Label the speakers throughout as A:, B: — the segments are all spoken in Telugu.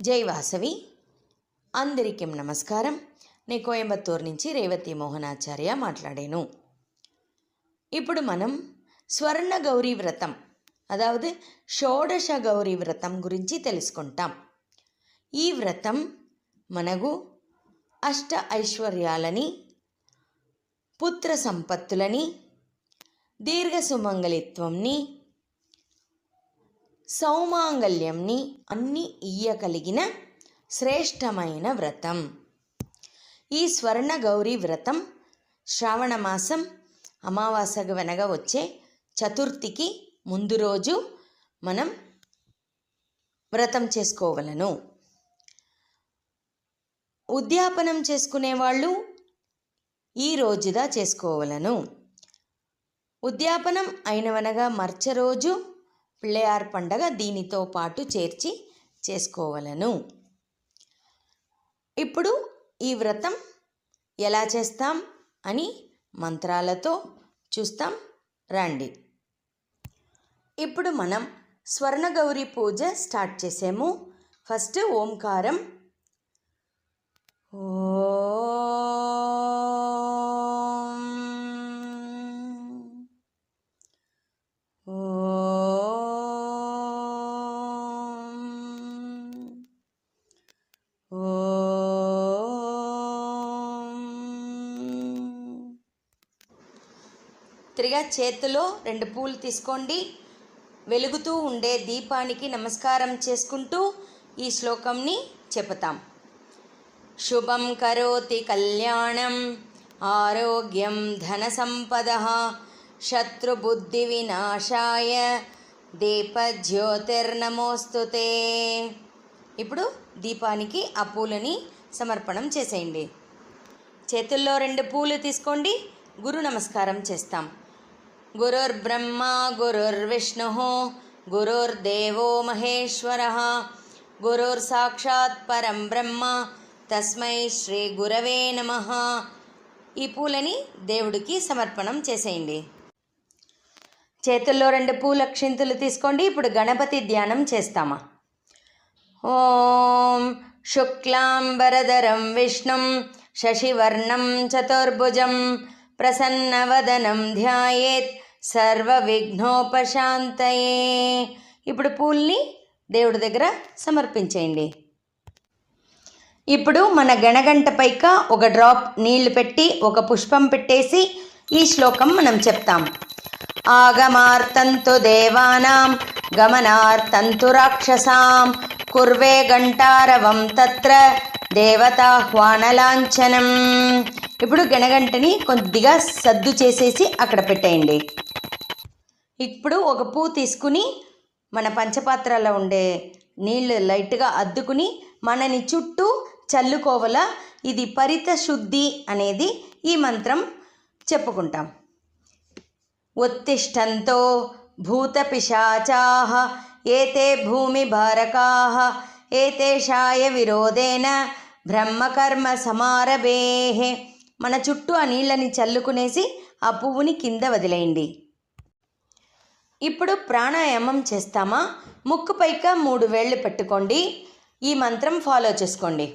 A: జై వాసవి. అందరికీ నమస్కారం. నేను కోయంబత్తూరు నుంచి రేవతి మోహనాచార్య మాట్లాడాను. ఇప్పుడు మనం స్వర్ణ గౌరీ వ్రతం, అదావదు షోడశ గౌరీ వ్రతం గురించి తెలుసుకుంటాం. ఈ వ్రతం మనకు అష్ట ఐశ్వర్యాలని, పుత్ర సంపత్తులని, దీర్ఘ సుమంగళిత్వంని, సౌమాంగల్యంని అన్ని ఇయ్యగలిగిన శ్రేష్టమైన వ్రతం. ఈ స్వర్ణ గౌరీ వ్రతం శ్రావణ మాసం అమావాస్యకు వెనక వచ్చే చతుర్థికి ముందు రోజు మనం వ్రతం చేసుకోవలను. ఉద్యాపనం చేసుకునేవాళ్ళు ఈ రోజుదా చేసుకోవలను. ఉద్యాపనం అయినవనగా మర్చ రోజు పిళ్ళయార్ పండగ దీనితో పాటు చేర్చి చేసుకోవలను. ఇప్పుడు ఈ వ్రతం ఎలా చేస్తాం అని మంత్రాలతో చూస్తాం రండి. ఇప్పుడు మనం స్వర్ణగౌరి పూజ స్టార్ట్ చేసాము. ఫస్ట్ ఓంకారం. తిరిగా చేతిలో 2 పూలు తీసుకోండి. వెలుగుతూ ఉండే దీపానికి నమస్కారం చేసుకుంటూ ఈ శ్లోకంని చెప్తాం. శుభం కరోతి కళ్యాణం ఆరోగ్యం ధన సంపద శత్రుబుద్ధి వినాశాయ దీపజ్యోతిర్నమోస్తుతే. ఇప్పుడు దీపానికి ఆ పూలని సమర్పణం చేసేయండి. చేతుల్లో 2 పూలు తీసుకోండి. గురు నమస్కారం చేస్తాం. గురుర్బ్రహ్మ గురుర్విష్ణు గురుర్దేవో మహేశ్వర గురుర్ సాక్షాత్ పరం బ్రహ్మ తస్మై శ్రీ గురవే నమః. ఈ పూలని దేవుడికి సమర్పణం చేసేయండి. చేతుల్లో 2 పూల అక్షింతలు తీసుకోండి. ఇప్పుడు గణపతి ధ్యానం చేస్తామా. ఓం శుక్లాంబరధరం విష్ణుం శశివర్ణం చతుర్భుజం ప్రసన్నవదనం ధ్యాయేత్ సర్వ విఘ్నోపశాంతయే. ఇప్పుడు పూల్ని దేవుడి దగ్గర సమర్పించేయండి. ఇప్పుడు మన గణగంట పైక ఒక డ్రాప్ నీళ్లు పెట్టి ఒక పుష్పం పెట్టేసి ఈ శ్లోకం మనం చెప్తాం. ఆగమార్తంతు దేవానాం గమనార్తంతు రాక్షసాం కుర్వే గంటారవం తత్ర దేవతాహ్వానలాంఛనం. ఇప్పుడు గణగంటని కొద్దిగా సద్దు చేసేసి అక్కడ పెట్టేయండి. ఇప్పుడు ఒక పువ్వు తీసుకుని మన పంచపాత్రలో ఉండే నీళ్ళు లైట్గా అద్దుకుని మనని చుట్టూ చల్లుకోవల. ఇది పరిత శుద్ధి అనేది ఈ మంత్రం చెప్పుకుంటాం. ఉత్తిష్టంతో భూత పిశాచాః ఏతే భూమి భారకాః ఏతేషాయ విరోధేన బ్రహ్మకర్మ సమారభేః. మన చుట్టూ ఆ నీళ్ళని చల్లుకునేసి ఆ పువ్వుని కింద వదిలేయండి. ఇప్పుడు ప్రాణాయామం చేస్తామా. ముక్కు పైక 3 వేళ్ళు పెట్టుకోండి. ఈ మంత్రం ఫాలో చేసుకోండి.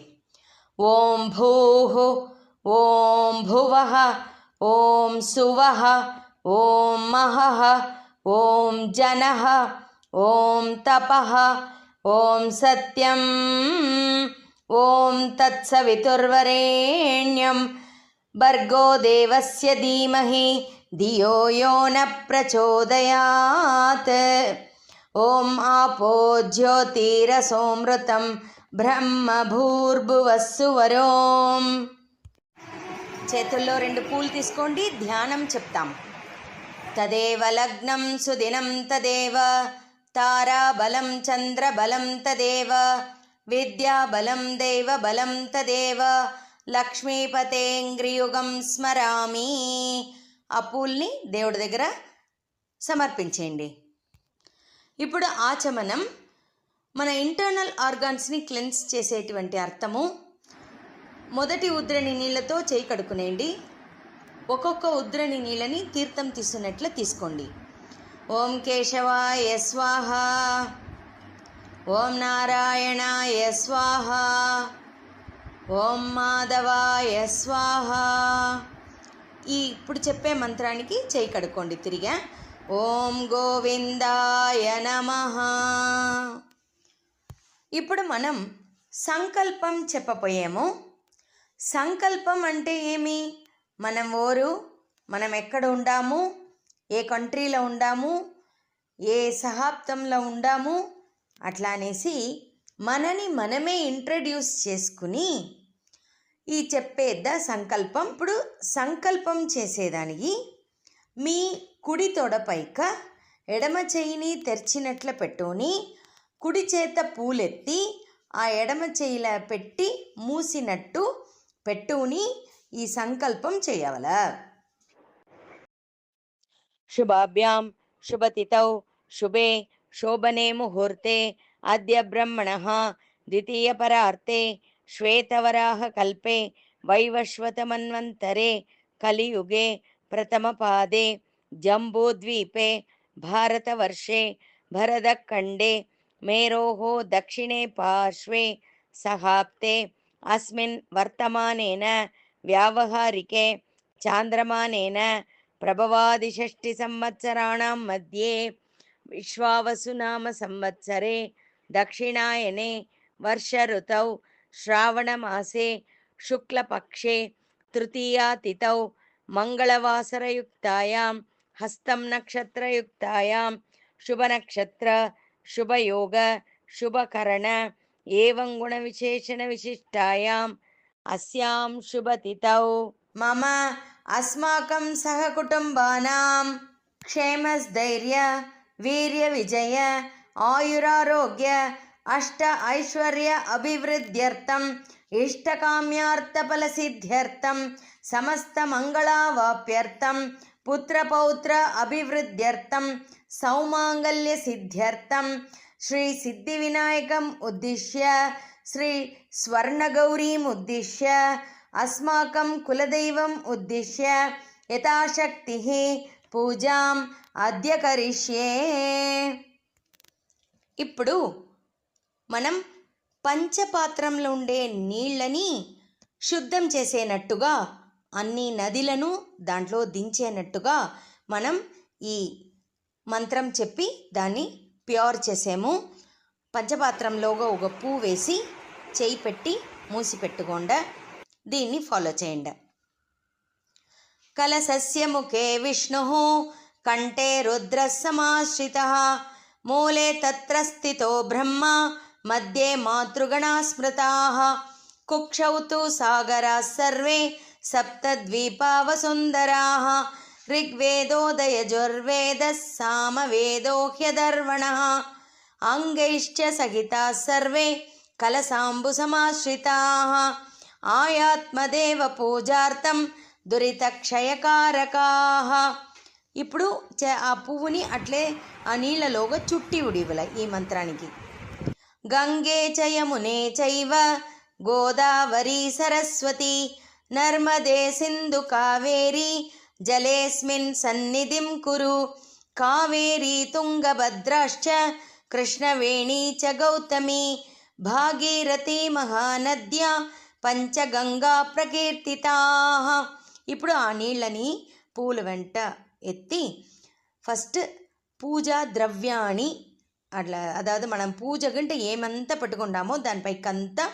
A: ఓం భూః ఓం భువః ఓం సువః ఓం మహః ఓం జనః ఓం తపః ఓం సత్యం ఓం తత్సవితుర్వరేణ్యం భర్గో దేవస్య ధీమహి ధియో యో న ప్రచోదయాత్. ఓం ఆపో జ్యోతిరసోమృతం బ్రహ్మ భూర్భువస్సు వరోం. చేతుల్లో 2 పూలు తీసుకోండి. ధ్యానం చెప్తాం. తదేవ లగ్నం సుదినం తదేవ తారాబలం చంద్రబలం తదేవ విద్యాబలం దైవబలం తదేవ లక్ష్మీపతేంగ్రియుగం స్మరామి. ఆ పూల్ని దేవుడి దగ్గర సమర్పించేయండి. ఇప్పుడు ఆచమనం మన ఇంటర్నల్ ఆర్గాన్స్ని క్లెన్స్ చేసేటువంటి అర్థము. మొదటి ఉద్రణి నీళ్ళతో చేయి కడుక్కునేయండి. ఒక్కొక్క ఉద్రణి నీళ్ళని తీర్థం తీసుకున్నట్లు తీసుకోండి. ఓం కేశవాయ స్వాహ. ఓం నారాయణాయ స్వాహ, ఓం మాధవాయ స్వాహ. ఇప్పుడు చెప్పే మంత్రానికి చేయి కడుక్కోండి తిరిగా. ఓం గోవిందాయ నమః. ఇప్పుడు మనం సంకల్పం చెప్పబోయాము. సంకల్పం అంటే ఏమి? మనం ఎక్కడ ఉండాము, ఏ కంట్రీలో ఉండాము, ఏ శతాబ్దంలో ఉండాము, అట్లా అనేసి మనమే ఇంట్రడ్యూస్ చేసుకుని ఈ చెప్పేద్ద సంకల్పం. ఇప్పుడు సంకల్పం చేసేదానికి మీ కుడి తొడపైక ఎడమ చెయ్యిని తెరిచినట్ల పెట్టుని, కుడి చేత పూలెత్తి ఆ ఎడమ చెయ్యిలా పెట్టి మూసినట్టు పెట్టుని ఈ సంకల్పం చేయవల. శుభాభ్యాం శుభతిథౌ శుభే శోభనే ముహూర్తే అద్య బ్రహ్మణః ద్వితీయపరార్తే శ్వేతవరాహ కల్పే వైవస్వతమన్వంతరే కలియుగే ప్రథమపాదే జంబూద్వీపే భారతవర్షే భరతఖండే మేరోः దక్షిణే పార్శ్వే సహాప్తే అస్మిన్ వర్తమానేన వ్యావహారికే చాంద్రమానేన ప్రభవాది 6 సంవత్సరాణం మధ్యే విశ్వావసునామ సంవత్సరే దక్షిణాయనే వర్ష ఋతౌ శ్రావణమాసే శుక్లపక్షే తృతీయాతిథౌ మంగళవాసరయుక్తాయాం హస్తం నక్షత్రయుక్తాయాం శుభనక్షత్ర శుభయోగ శుభకరణ ఏవం గుణ విశేషణ విశిష్టాయాం అస్యాం శుభతిథౌ మమ అస్మాకం సహకుటుంబానాం క్షేమస్థైర్య వీర్య విజయ ఆయురారోగ్య అష్ట ఐశ్వర్య అభివృద్ధ్యర్థం ఇష్టకామ్యార్థఫలసిద్ధ్యర్థం సమస్త మంగళావాప్యర్థం పుత్రపౌత్ర అభివృద్ధ్యర్థం సౌమాంగల్య సిద్ధ్యర్థం శ్రీ సిద్ధి వినాయకం ఉద్దిశ్య శ్రీ స్వర్ణగౌరీం ఉద్దిశ్య అస్మాకం కులదైవం ఉద్దిశ్య యథాశక్తి పూజాం అద్య కరిష్యే. ఇప్పుడు మనం పంచపాత్రంలో ఉండే నీళ్ళని శుద్ధం చేసేనట్టుగా, అన్ని నదులను దాంట్లో దించేనట్టుగా మనం ఈ మంత్రం చెప్పి దాన్ని ప్యూర్ చేసాము. పంచపాత్రంలోగా ఒక పువ్వు వేసి చేయి పెట్టి మూసి పెట్టుకోండి. దీన్ని ఫాలో చేయండి. కలశస్య ముఖే విష్ణుః కంఠే రుద్రః సమాశ్రితః మూలే తత్ర స్థితో బ్రహ్మ మధ్యే మాతృగణా స్మృతాః కుక్షౌ తు సాగరాः సర్వే సప్తద్వీపా వసుందరాः ऋग्वेदोदयजुर्वेदः सामवेदो ह्यधर्वणः अंगैश्च सहिताः सर्वे कलसाम्बुसमाश्रिताः आयात्मदेव पूजार्थं दुरितक्षयकारकाः. ఇప్పుడు ఆ పువ్వుని అట్లే ఆ నీళ్ళలోగా చుట్టి ఉడివల ఈ మంత్రానికి. గంగే చ యమునే చైవ గోదావరి సరస్వతి నర్మదే సింధు కావేరి జలేస్మిన్ సన్నిధిం కురు కావేరీ తుంగభద్రాశ్చ కృష్ణవేణీ చ గౌతమి భాగీరథీ మహానద్యా పంచగంగా ప్రకీర్తితాః. ఇప్పుడు ఆ నీళ్ళని పూల వెంట ఎత్తి ఫస్ట్ పూజా ద్రవ్యాన్ని అట్లా, అதாவது మనం పూజ గంటే ఏమంతా పెట్టుకుంటామో దానిపైకంతా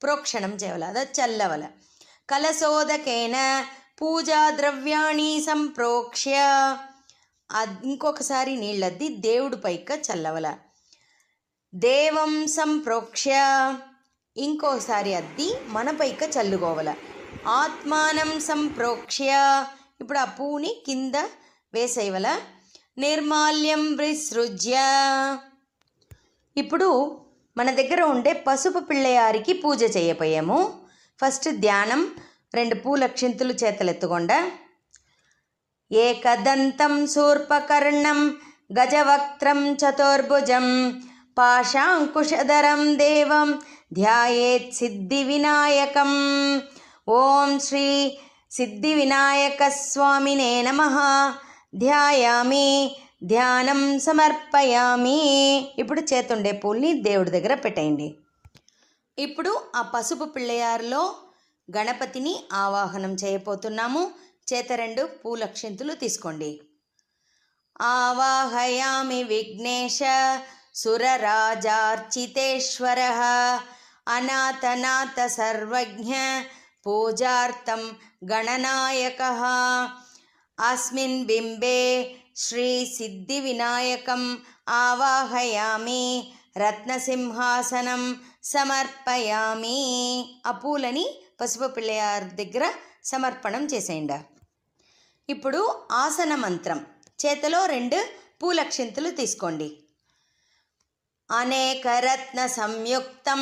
A: ప్రోక్షణం చేయాలి, అదా చల్లవల. కలశోదకేన పూజా ద్రవ్యాన్ని సంప్రోక్ష్య, ఇంకొకసారి నీళ్ళద్ది దేవుడి పైక చల్లవల. దేవం సంప్రోక్ష్య, ఇంకోసారి అద్ది మన పైక చల్లుకోవల. ఆత్మానం సంప్రోక్ష్య, ఇప్పుడు ఆ పువ్వుని కింద వేసేయవల. నిర్మాల్యం విసృజ్య, ఇప్పుడు మన దగ్గర ఉండే పసుపు పిళ్ళయారికి పూజ చేయపోయాము. ఫస్ట్ ధ్యానం, 2 పూలక్షింతులు చేతలెత్తుకొండ. ఏకదంతం శూర్పకర్ణం గజవక్త్రం చతుర్భుజం పాశాంకుశధరం దేవం ధ్యాయేత్ సిద్ధి వినాయకం. ఓం శ్రీ సిద్ధి వినాయక స్వామినే నమః. ధ్యాయామి ధ్యానం సమర్పయామి. ఇప్పుడు చేతుండే పూల్ని దేవుడి దగ్గర పెట్టేయండి. ఇప్పుడు ఆ పసుపు పిల్లయారులో గణపతిని ఆవాహనం చేయబోతున్నాము. చేత 2 పూలక్షింతులు తీసుకోండి. ఆవాహయామి విఘ్నేశ సురరాజార్చితేశ్వర అనాథనాథ సర్వజ్ఞ పూజార్థం గణనాయక. అస్మిన్ బింబే శ్రీ సిద్ధి వినాయకం ఆవాహయామి రత్నసింహాసనం సమర్పయామి. ఆ పూలని పసుపు పిల్లయార్ దగ్గర సమర్పణం చేసేయండి. ఇప్పుడు ఆసన మంత్రం. చేతిలో 2 పూలక్షింతలు తీసుకోండి. అనేకరత్న సంయుక్తం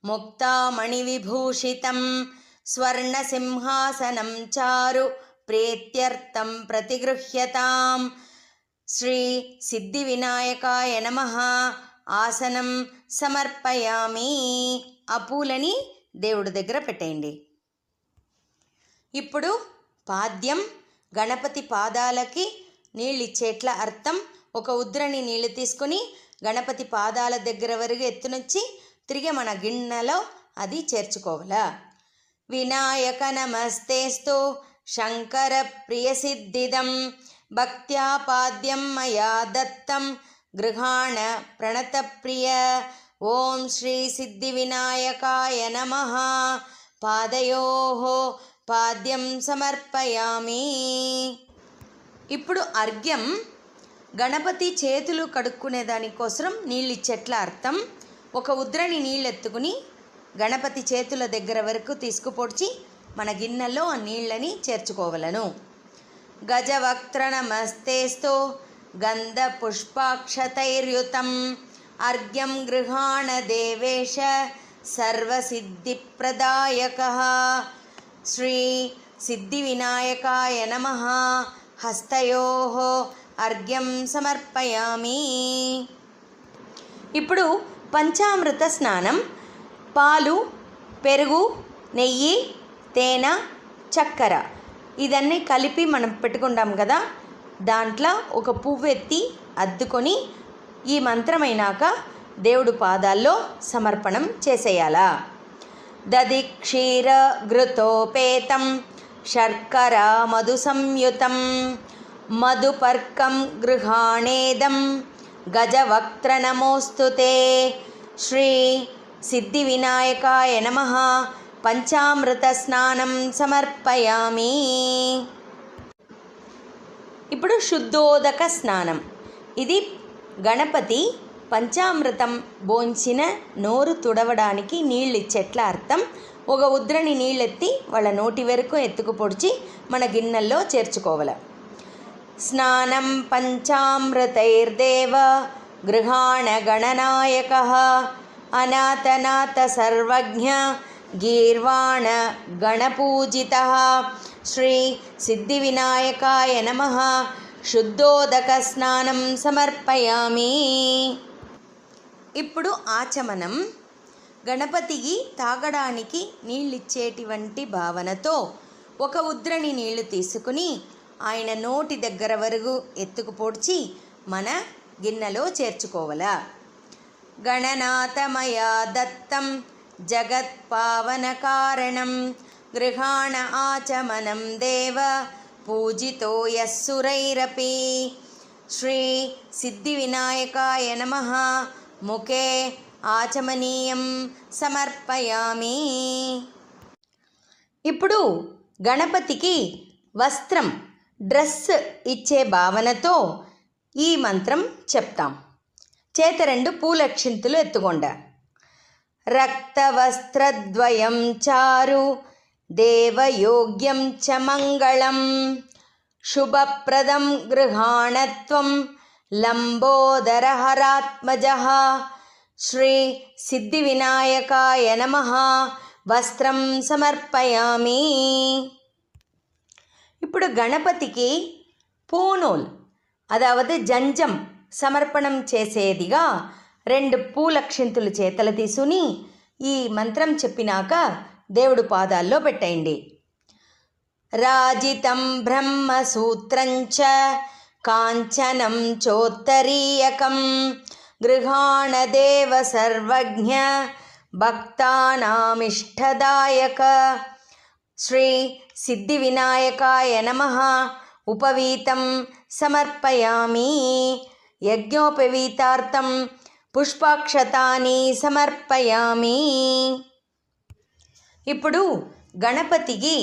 A: ముక్తామణి విభూషితం స్వర్ణ సింహాసనం చారు ప్రీత్యర్థం ప్రతిగృహ్యతాం. శ్రీ సిద్ధి వినాయకాయ నమః. ఆసనం సమర్పయామి. ఆ పూలని దేవుడి దగ్గర పెట్టేయండి. ఇప్పుడు పాద్యం. గణపతి పాదాలకి నీళ్ళు ఇచ్చేట్ల అర్థం. ఒక ఉద్రణి నీళ్లు తీసుకొని గణపతి పాదాల దగ్గర వరకు ఎత్తునొచ్చి తిరిగి మన గిన్నెలో అది చేర్చుకోవాలా. వినాయక నమస్తేస్తు శంకర ప్రియసిద్ధిదం భక్త్యా పాద్యం మయా దత్తం గృహాణ ప్రణతప్రియ. ఓం శ్రీ సిద్ధి వినాయకాయ నమః. పాదయోః పాద్యం సమర్పయామి. ఇప్పుడు అర్ఘ్యం. గణపతి చేతులు కడుక్కునే దానికోసం నీళ్ళు ఇచ్చేట్ల అర్థం. ఒక ఉద్రణి నీళ్ళు ఎత్తుకుని గణపతి చేతుల దగ్గర వరకు తీసుకుపోడ్చి మన గిన్నెలో ఆ నీళ్ళని చేర్చుకోవలను. గజవక్త్ర నమస్తేస్తు గంధ పుష్పాక్షతైర్యుతం అర్ఘ్యం గృహాణ దేవేశ సర్వసిద్ధిప్రదాయక. శ్రీ సిద్ధి వినాయకాయ నమః. హస్తయోః అర్ఘ్యం సమర్పయామి. ఇప్పుడు పంచామృత స్నానం. పాలు, పెరుగు, నెయ్యి, తేనె, చక్కెర ఇదన్నీ కలిపి మనం పెట్టుకుంటాం కదా. దాంట్లో ఒక పువ్వు ఎత్తి అద్దుకొని ఈ మంత్రమైనాక దేవుడు పాదాల్లో సమర్పణం చేసేయాలా. దది క్షీర ఘృతోపేతం శర్కర మధు సంయుతం మధుపర్కం గృహాణేదం గజవక్త్ర నమోస్తుతే. శ్రీ సిద్ధి వినాయకాయ నమః. పంచామృత స్నానం సమర్పయామి. ఇప్పుడు శుద్ధోదక స్నానం. ఇది గణపతి పంచామృతం భోంచిన నోరు తుడవడానికి నీళ్ళు ఇచ్చేట్ల అర్థం. ఒక ఉద్రణి నీళ్ళెత్తి వాళ్ళ నోటి వరకు ఎత్తుకు పొడిచి మన గిన్నెల్లో చేర్చుకోవాలి. స్నానం పంచామృతైర్దేవ గృహాణ గణనాయక అనాథనాథ సర్వజ్ఞ గీర్వాణ గణపూజిత. శ్రీ సిద్ధి వినాయకాయ నమః. శుద్ధోదక స్నానం సమర్పయామి. ఇప్పుడు ఆచమనం. గణపతికి తాగడానికి నీళ్ళిచ్చేటువంటి భావనతో ఒక ఉద్రణి నీళ్లు తీసుకుని ఆయన నోటి దగ్గర వరకు ఎత్తుకు పొడిచి మన గిన్నెలో చేర్చుకోవాలా. గణనాథమయా దత్తం జగత్పావన కారణం గృహాణ ఆచమనం దేవ పూజితో యస్సురైరపి. శ్రీ సిద్ధి వినాయకాయ నమః. ముఖే ఆచమనీయం సమర్పయామి. ఇప్పుడు గణపతికి వస్త్రం, డ్రెస్ ఇచ్చే భావనతో ఈ మంత్రం చెప్తాం. చేత 2 పూలక్షింతులు ఎత్తుకొండ. రక్తవస్త్రద్వయం చారు దేవయోగ్యం చ మంగళం శుభప్రదం గృహాణత్వం లంబోదరహరాత్మజః. శ్రీ సిద్ధి వినాయకాయ నమః. వస్త్రం సమర్పయామి. ఇప్పుడు గణపతికి పూనూల్ అదావదు జంజం సమర్పణం చేసేదిగా 2 పూలక్షింతులు చేతలు తీసుకుని ఈ మంత్రం చెప్పినాక దేవుడు పాదాల్లో పెట్టేయండి. రాజితం బ్రహ్మసూత్రంచ కాంచనం చోత్తరీయకం గృహాణదేవ సర్వజ్ఞ భక్తానామిష్టదాయక. శ్రీ సిద్ధి వినాయకాయ నమః. ఉపవీతం సమర్పయామి. యజ్ఞోపవీతార్థం పుష్పాక్షతాని సమర్పయామి. ఇప్పుడు గణపతికి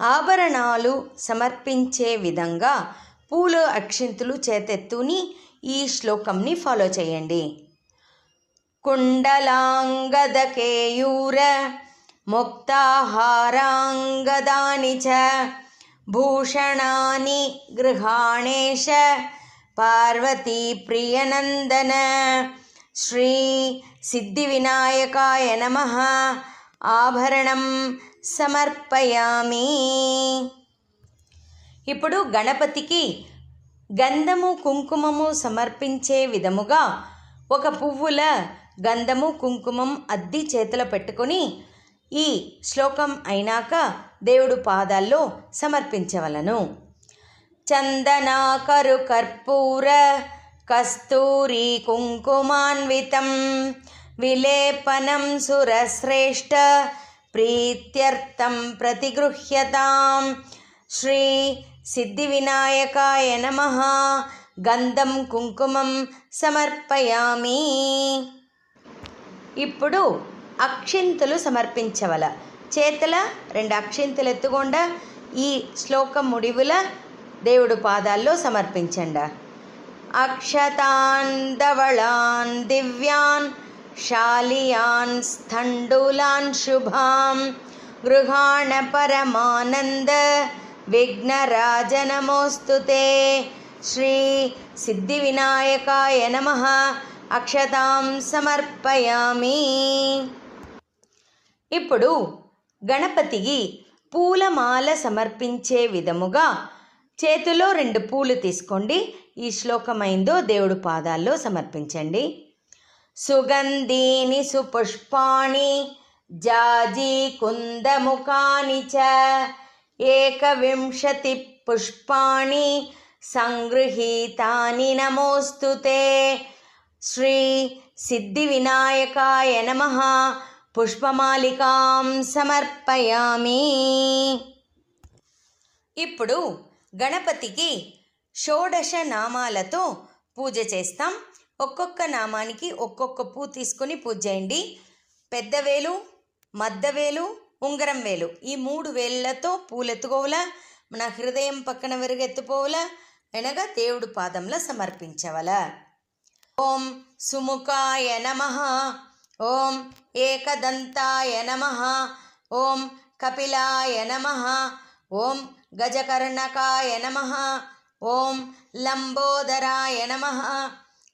A: ఆభరణాలు సమర్పించే విధంగా పూలు అక్షింతలు చేతెత్తుని ఈ శ్లోకంని ఫాలో చేయండి. కుండలాంగదకేయూర ముక్తాహారాంగదాని చ భూషణాని గృహాణేశ పార్వతీ ప్రియనందన. శ్రీ సిద్ధి వినాయకాయ నమః. ఆభరణం సమర్పయామి. ఇప్పుడు గణపతికి గంధము కుంకుమము సమర్పించే విధముగా ఒక పువ్వుల గంధము కుంకుమం అద్ది చేతిలో పెట్టుకొని ఈ శ్లోకం అయినాక దేవుడు పాదాల్లో సమర్పించవలను. చందనాకరు కర్పూర కస్తూరి కుంకుమాన్వితం విలేపనం సురశ్రేష్ఠ ప్రీత్యర్థం ప్రతిగృహ్యతాం. శ్రీ సిద్ధి వినాయకాయ నమః. గంధం కుంకుమం సమర్పయామి. ఇప్పుడు అక్షింతలు సమర్పించవల. చేతుల 2 అక్షింతలు ఎత్తుకొండ ఈ శ్లోకం ముడివుల దేవుడు పాదాల్లో సమర్పించండి. అక్షతాన్ ధవళాన్ దివ్యాన్ శాలియాన్ స్థండులాన్ శుభాం గృహాణ పరమానంద విఘ్నరాజ నమోస్తుతే. శ్రీ సిద్ధి వినాయకాయ నమః. అక్షతాం సమర్పయామి. ఇప్పుడు గణపతికి పూలమాల సమర్పించే విధముగా చేతిలో 2 పూలు తీసుకోండి. ఈ శ్లోకమైందో దేవుడు పాదాల్లో సమర్పించండి. సుగంధీని సుపుష్పాణి జాజీ కుందముఖాని చ 21 పుష్పాణి సంగృహీతాని నమోస్తుతే. శ్రీ సిద్ధి వినాయకాయ నమః. పుష్పమాలికాం సమర్పయామి. ఇప్పుడు గణపతికి షోడశ నామాలతో పూజ చేస్తాం. ఒక్కొక్క నామానికి ఒక్కొక్క పూ తీసుకొని పూజ చేయండి. పెద్దవేలు, మద్దవేలు, ఉంగరం వేలు ఈ 3 వేళ్ళతో పూలెత్తుకోవాలా. మన హృదయం పక్కన విరుగెత్తుకోవాలా. అనగా దేవుడు పాదంలో సమర్పించవల. ఓం సుముఖాయ నమః. ఓం ఏకదంతాయ నమః. ఓం కపిలాయ నమః. ఓం గజకర్ణకాయ నమః. ఓం లంబోదరాయ నమః.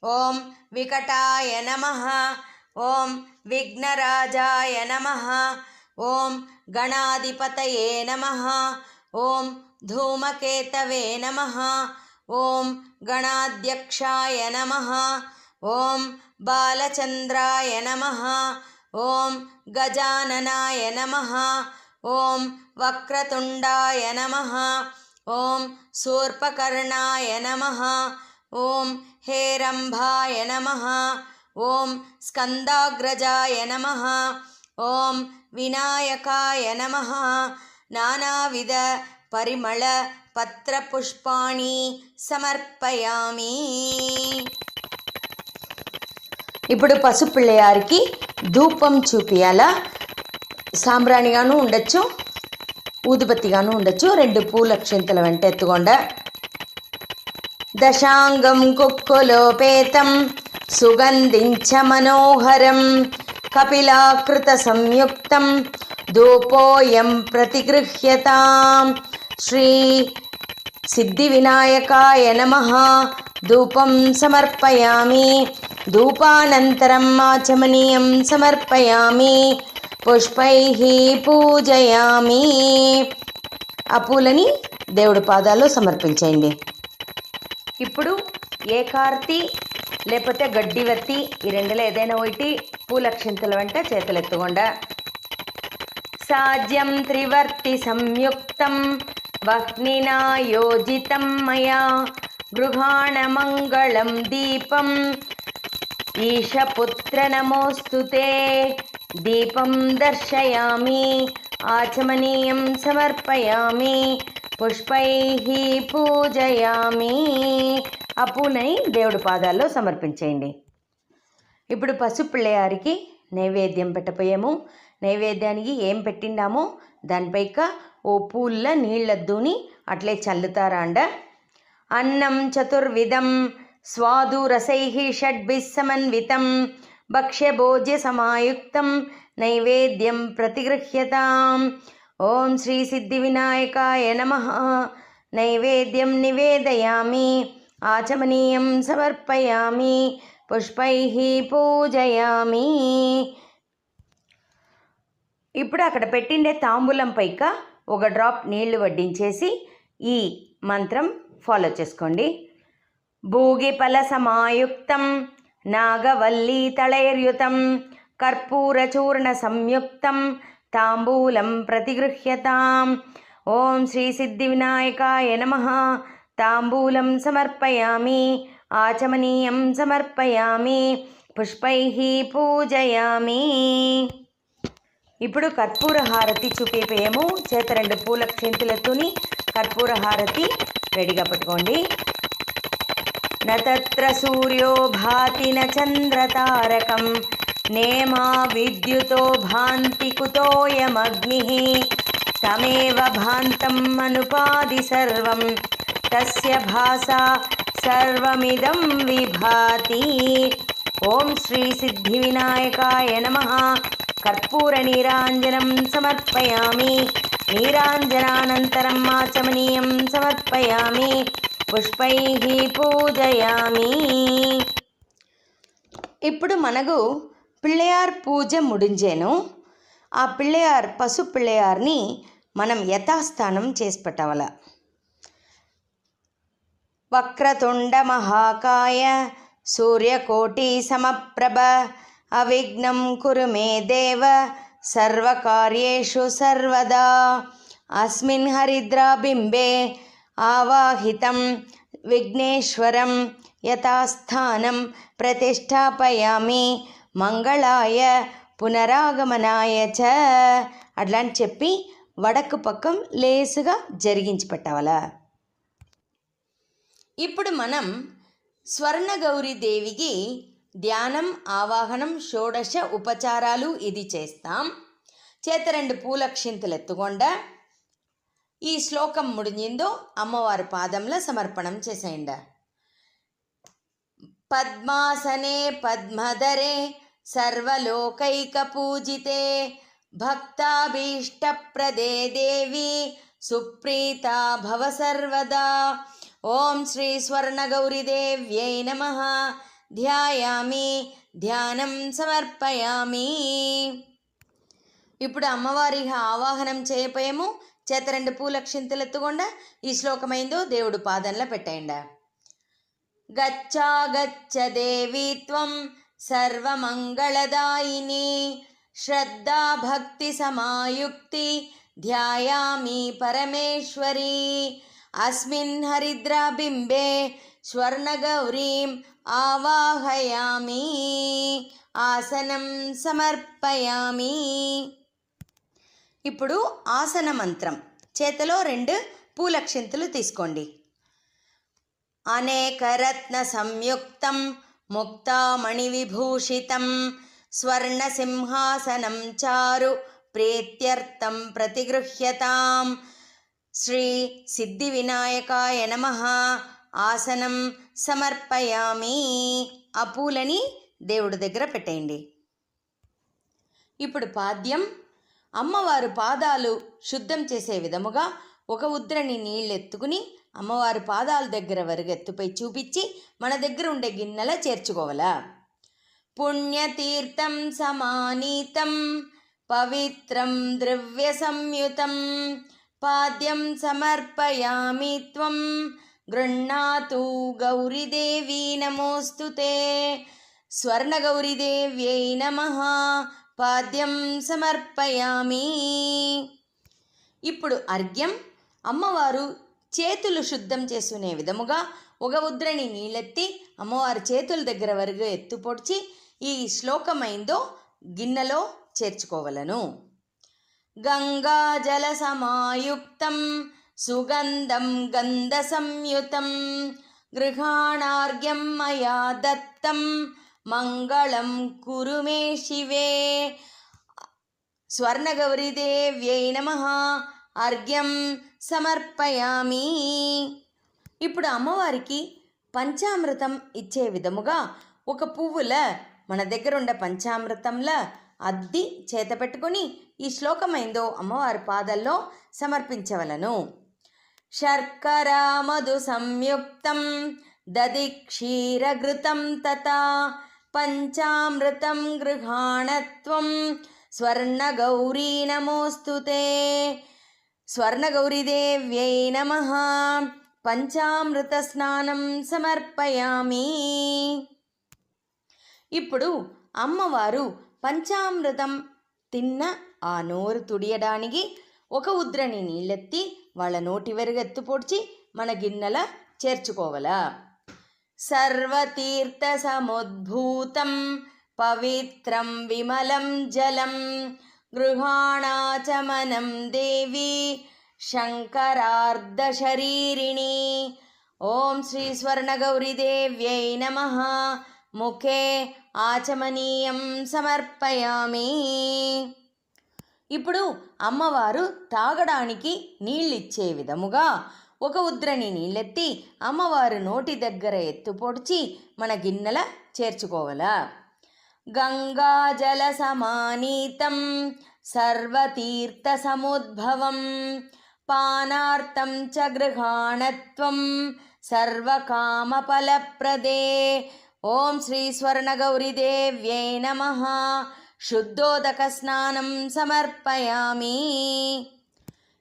A: ఓం వికటాయ నమః. ఓం విఘ్నరాజాయ నమః. ఓం గణాధిపతయే నమః. ఓం ధూమకేతవే నమః. ఓం గణాధ్యక్షాయ నమః. ఓం బాలచంద్రాయ నమః. ఓం గజాననాయ నమః. ఓం వక్రతుండాయ నమః. ఓం శూర్పకర్ణాయ నమః. ఓం హేరంభాయ నమః. ఓం స్కందాగ్రజాయ నమః. ఓం వినాయకాయ నమః. నానావిధ పరిమళ పత్రపుష్పాణి సమర్పయామి. ఇప్పుడు పసుపిళ్ళయారికి ధూపం చూపియాలా. సాంబ్రాణిగాను ఉండొచ్చు, ఊదుబత్తిగాను ఉండొచ్చు. 2 పూల అక్షింతల వెంట ఎత్తుకొండ. దశాంగం కుక్కులోపేతం సుగంధించ మనోహరం కపిలాకృత సంయుక్తం ధూపోయం ప్రతిగృహ్యతాం. శ్రీ సిద్ధి వినాయకాయ నమః. ధూపం సమర్పయామి. ధూపానంతరం ఆచమనీయం సమర్పయామి. పుష్పైః పూజయామి. ఆ పూలని దేవుడి పాదాల్లో సమర్పించండి. ఇప్పుడు ఏకార్తి లేకపోతే గడ్డివత్తి ఈ 2లో ఏదైనా ఒకటి పూలక్షింతల వెంట చేతులెత్తుకొండ. సాజ్యం త్రివర్తి సంయుక్తం వహ్నినా యోజితం మయా గృహాణమంగళం దీపం ఈశపుత్ర నమోస్తుతే. దీపం దర్శయామి ఆచమనీయం సమర్పయామి పుష్పైః పూజయామి. ఆ పూలని దేవుడి పాదాల్లో సమర్పించేయండి. ఇప్పుడు పసుపిళ్ళయారికి నైవేద్యం పెట్టపోయాము. నైవేద్యానికి ఏం పెట్టిండామో దానిపైక ఓ పూల్ల నీళ్ళద్దుని అట్లే చల్లుతారా అండ. అన్నం చతుర్విధం స్వాదు రసైః షడ్భిః సమన్వితం భక్ష్యభోజ్య సమాయుక్తం నైవేద్యం ప్రతిగృహ్యతాం. ఓం శ్రీ సిద్ధి వినాయకాయ నమః. నైవేద్యం నివేదయామి ఆచమనీయం సమర్పయామి పుష్పైః పూజయామి. ఇప్పుడు అక్కడ పెట్టిండే తాంబూలం పైక ఒక డ్రాప్ నీళ్లు వడ్డించేసి ఈ మంత్రం ఫాలో చేసుకోండి. భూగిఫల సమాయుక్తం నాగవల్లీ తళైర్యుతం కర్పూరచూర్ణ సంయుక్తం తాంబూలం ప్రతిగృహ్యతాం. ఓం శ్రీ సిద్ధి వినాయకాయ నమః. తాంబూలం సమర్పయామి ఆచమనీయం సమర్పయామి పుష్పైః పూజయామి. ఇప్పుడు కర్పూర హారతి చూపిపోయాము. చేత 2 పూల క్షింతులతోని కర్పూర హారతి రెడీగా పెట్టుకోండి. నత్ర సూర్యో భాతి న చంద్రతారకం నేమా విద్యుతో భాంతి కుతోయమగ్నిః తమేవ భాంతం అనుపాది సర్వం తస్య భాసా సర్వమిదం విభాతి. ఓం శ్రీ సిద్ధి వినాయకాయ నమః. కర్పూర నీరాంజనం సమర్పయామి నీరాంజనానంతరం ఆచమనీయం సమర్పయామి పుష్పైః పూజయామి. ఇప్పుడు మనకు పిళ్ళయార్ పూజ ముడించేను. ఆ పిళ్ళయార్ పసు పిళ్ళయార్ని మనం యథాస్థానం చేసి పెట్టాల. వక్రతుండ మహాకాయ సూర్యకోటి సమప్రభ అవిఘ్నం కురు మే దేవ సర్వకార్యేషు సర్వదా. అస్మిన్ హరిద్రాబింబే ఆవాహితం విఘ్నేశ్వరం యథాస్థానం ప్రతిష్టాపయామి మంగళాయ పునరాగమనాయ చ. అట్లాంటి చెప్పి వడకు పక్కం లేసుగా జరిగించి పెట్టాల. ఇప్పుడు మనం స్వర్ణగౌరీ దేవికి ధ్యానం ఆవాహనం షోడశ ఉపచారాలు ఇది చేస్తాం. చేత 2 పూల క్షింతలు ఎత్తుకొండ ఈ శ్లోకం ముడించిందో అమ్మవారి పాదంలో సమర్పణం చేసేయండ. పద్మాసనే పద్మధరే సర్వలోకైక పూజితే భక్తాభీష్టప్రదే దేవి సుప్రీతా భవ సర్వదా. ఓం శ్రీ స్వర్ణగౌరీదేవ్యై నమః. ధ్యాయామి ధ్యానం సమర్పయామి. ఇప్పుడు అమ్మవారి ఆవాహనం చేయపోయాము. చేత 2 పూల క్షింతలు ఎత్తుకొండ ఈ శ్లోకమైందో దేవుడు పాదంలో పెట్టేయండ. గచ్చా గచ్చ దేవి త్వం సర్వమంగళదాయిని శ్రద్ధా భక్తి సమాయుక్తి ధ్యాయామి పరమేశ్వరి. అస్మిన్ హరిద్రాబింబే స్వర్ణగౌరీం ఆవాహయామి ఆసనం సమర్పయామి. ఇప్పుడు ఆసన మంత్రం. చేతిలో 2 పూల క్షింతలు తీసుకోండి. అనేకరత్న సంయుక్తం ముక్తామణి విభూషితం స్వర్ణ సింహాసనం చారు ప్రీత్యర్థం ప్రతిగృహ్యతాం. శ్రీ సిద్ధి వినాయకాయ నమః. ఆసనం సమర్పయామి. ఆ పూలని దేవుడి దగ్గర పెట్టేయండి. ఇప్పుడు పాద్యం. అమ్మవారు పాదాలు శుద్ధం చేసే విధముగా ఒక ఉద్రని నీళ్ళెత్తుకుని అమ్మవారి పాదాల దగ్గర వరకు ఎత్తుపై చూపించి మన దగ్గర ఉండే గిన్నెల చేర్చుకోవాలా. పుణ్యతీర్థం సమానీతం పవిత్రం ద్రవ్య సంయుతం పాద్యం సమర్పయామి త్వం గృహ్ణాతు గౌరీదేవి నమోస్తుతే. స్వర్ణగౌరీదేవ్యై నమః. పాద్యం సమర్పయామి. ఇప్పుడు అర్ఘ్యం. అమ్మవారు చేతులు శుద్ధం చేసుకునే విధముగా ఒక ఉద్రణి నీళ్ళెత్తి అమ్మవారి చేతుల దగ్గర వరకు ఎత్తుపొడిచి ఈ శ్లోకమైందో గిన్నెలో చేర్చుకోవలను. గంగాజల సమాయుక్తం సుగంధం గంధ సంయుతం గృహాణార్ఘ్యం మయా దత్తం మంగళం కురు మే శివే. స్వర్ణగౌరీదేవ్యై నమః అర్ఘ్యం సమర్పయామి. ఇప్పుడు అమ్మవారికి పంచామృతం ఇచ్చే విధముగా ఒక పువ్వుల మన దగ్గర ఉండే పంచామృతంలా అద్ది చేత పెట్టుకొని ఈ శ్లోకమైందో అమ్మవారి పాదల్లో సమర్పించవలను. శర్కర మధు సంయుక్తం దది క్షీరఘృతం తథా పంచామృతం గృహాణత్వం స్వర్ణగౌరీ నమోస్తుతే. స్వర్ణగౌరీదేవ్యై నమః పంచామృత స్నానం సమర్పయామి. ఇప్పుడు అమ్మవారు పంచామృతం తిన్న ఆ నోరు తుడియడానికి ఒక ఉద్రణి నీళ్ళెత్తి వాళ్ళ నోటి వెరుగెత్తు పొడిచి మన గిన్నెల చేర్చుకోవాలా. సర్వతీర్థ సముద్భూతం పవిత్రం విమలం జలం గృహాణాచమనం దేవి శంకరార్ధ శరీరిణి. ఓం శ్రీ స్వర్ణగౌరీదేవ్యై నమః ముఖే ఆచమనీయం సమర్పయామి. ఇప్పుడు అమ్మవారు తాగడానికి నీళ్ళిచ్చే విధముగా ఒక ఉద్రణి నీళ్ళెత్తి అమ్మవారు నోటి దగ్గర ఎత్తు పొడిచి మన గిన్నెల చేర్చుకోవాలా. గంగాజల సమానీతం సర్వతీర్థ సముద్భవం పానార్థం చ గృహాణత్వం సర్వకామఫలప్రదే. ఓం శ్రీ స్వర్ణగౌరీదేవ్యై నమః శుద్ధోదక స్నానం సమర్పయామి.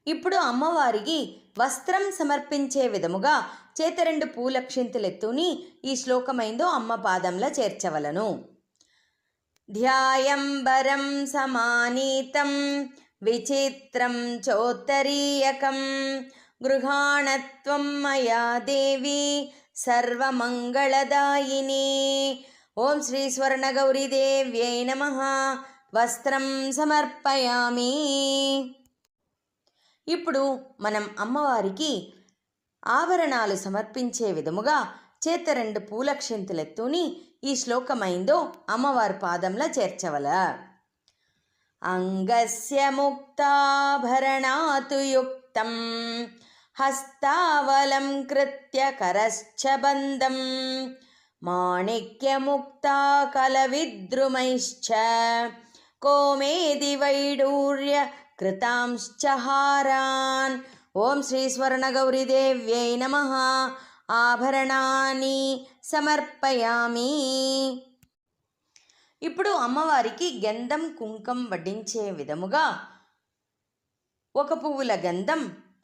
A: ఇప్పుడు అమ్మవారికి వస్త్రం సమర్పించే విధముగా చేత 2 పూలక్షింతలెత్తుని ఈ శ్లోకమైందో అమ్మ పాదంలో చేర్చవలను. ధ్యాయంబరం సమానీతం విచిత్రం చోత్తరీయకం గృహాణత్వం మయా దేవి సర్వమంగళదాయిని. ఓం శ్రీ స్వర్ణగౌరీదేవ్యై నమః వస్త్రం సమర్పయామి. ఇప్పుడు మనం అమ్మవారికి ఆభరణాలు సమర్పించే విధముగా చేత 2 పూలక్షింతలెత్తుని ఈ శ్లోకమైందో అమ్మవారి పాదంలో చేర్చవల. అంగస్య ముక్తాభరణాతు యుక్తం హస్తావలం కృత్య కరశ్చ బంధం మాణిక్యముక్తా కలవిద్రుమైశ్చ కోమేది వైడూర్య కృతాంశ్చ హారాన్. ఓం శ్రీ స్వర్ణగౌరీదేవ్యై నమః ఆభరణాన్ని సమర్పయామి. ఇప్పుడు అమ్మవారికి గంధం కుంకం వడ్డించే విధముగా ఒక పువ్వుల గంధం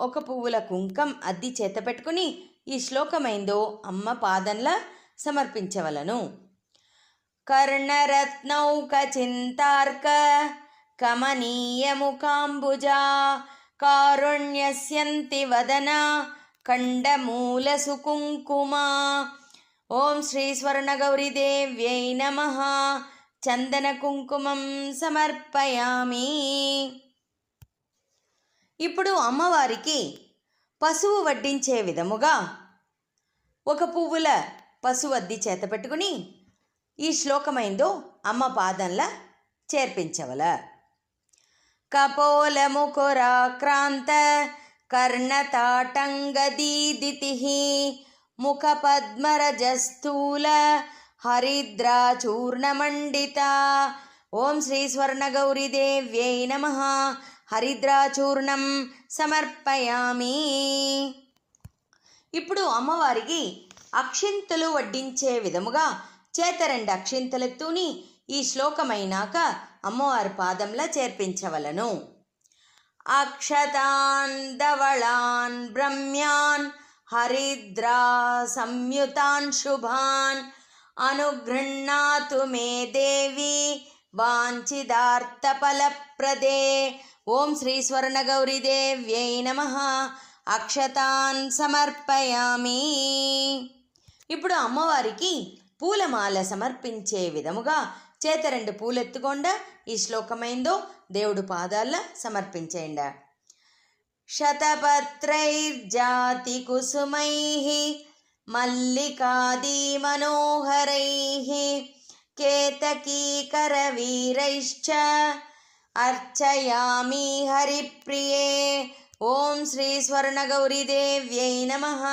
A: ఒక పువ్వుల కుంకం అద్ది చేత పెట్టుకుని ఈ శ్లోకమైందో అమ్మ పాదంలా సమర్పించవలను. కర్ణరత్నౌక చింతార్క కమనీయముకాంబుజా కారుణ్యస్యంతి వదన కండమూల సుకుంకుమా. ఓం శ్రీ స్వర్ణగౌరీదేవ్యై నమః చందన కుంకుమం సమర్పయామి. ఇప్పుడు అమ్మవారికి పశువు వడ్డించే విధముగా ఒక పువ్వుల పశువు అద్ది చేత పెట్టుకుని ఈ శ్లోకమైందో అమ్మ పాదంలా చేర్పించవల. కపోలముకురాక్రాంత కర్ణతాటంగదీదితిః ముఖపద్మరజస్థూల హరిద్రాచూర్ణమండిత. ఓం శ్రీ స్వర్ణగౌరీదేవ్యై నమః హరిద్రాచూర్ణం సమర్పయామి. ఇప్పుడు అమ్మవారికి అక్షింతలు వడ్డించే విధముగా చేత 2 అక్షింతలెత్తుని ఈ శ్లోకమైనాక అమ్మవారి పాదంలా చేర్పించవలను. అక్షతాన్ ధవళాన్ బ్రహ్మ్యాన్ హరిద్రా సంయుతాన్ శుభాన్ అనుగృహ్ణాతు మే దేవి వాంఛితార్థఫలప్రదే. ఓం శ్రీ స్వర్ణగౌరీదేవ్యై నమః అక్షతాన్ సమర్పయామి. ఇప్పుడు అమ్మవారికి పూలమాల సమర్పించే విధముగా చేత 2 పూలెత్తుకొండ ఈ శ్లోకమైందో దేవుడు పాదాల సమర్పించేయండి. శతపత్రైర్జాతి కుసుమైః మల్లికాది మనోహరైః కేతకీకరవీరైశ్చ అర్చయామి హరిప్రియే. ఓం శ్రీ స్వర్ణగౌరీదేవ్యై నమః.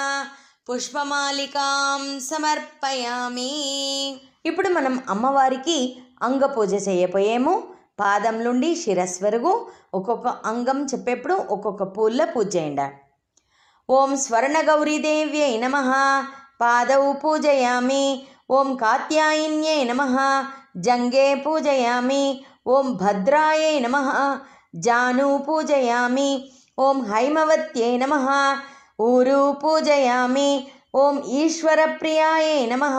A: పుష్పమాలికాం సమర్పయామి. ఇప్పుడు మనం అమ్మవారికి అంగపూజ చేయబోయేము. పాదం నుండి శిరస్సు వరకు ఒక్కొక్క అంగం చెప్పేప్పుడు ఒక్కొక్క పూల పూజ చేయండి. ఓం స్వర్ణగౌరీదేవ్యై నమః. పాదౌ పూజయామి. ఓం కాత్యాయన్యై నమః. జంగే పూజయామి. ఓం భద్రాయై నమః. జాను పూజయామి. ఓం హైమవత్యై నమః. ఊరు పూజయామి. ఓం ఈశ్వరప్రియాయై నమః.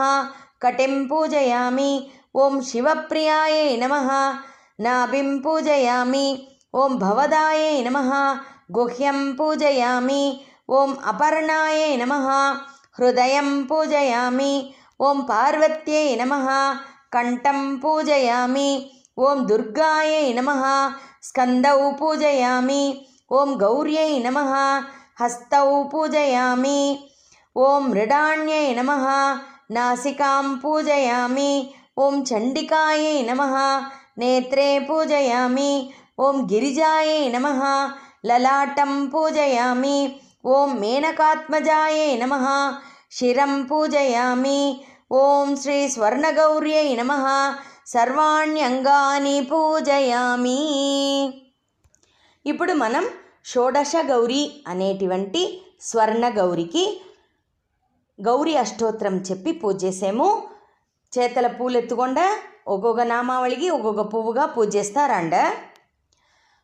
A: కటిం పూజయామి. ఓం శివప్రియాయై నమః. నాభిం పూజయామి. ఓం భవదాయై నమః. గుహ్యం పూజయామి. ఓం అపర్ణాయై నమః. హృదయం పూజయామి. ఓం పార్వత్యై నమః. కంఠం పూజయామి. ఓం దుర్గాయై నమః. స్కందౌ పూజయామి. ఓం గౌర్యై నమః. హస్తౌ పూజయామి. ఓం మృడాణ్యై నమః. నాసికాం పూజయామి. ఓం చండికాయై నమః. నేత్రే పూజయామి. ఓం గిరిజాయై నమః. లలాటం పూజయామి. ఓం మేనకాత్మజాయై నమః. శిరం పూజయామి. ఓం శ్రీ స్వర్ణగౌర్యై నమః. సర్వాణ్యంగాని పూజయామి. ఇప్పుడు మనం షోడశ గౌరీ అనేటువంటి స్వర్ణగౌరికి గౌరీ అష్టోత్తరం చెప్పి పూజ చేసాము. చేతల పూలెత్తుకొండ ఒక్కొక్క నామావళికి ఒక్కొక్క పువ్వుగా పూజ చేస్తారండ.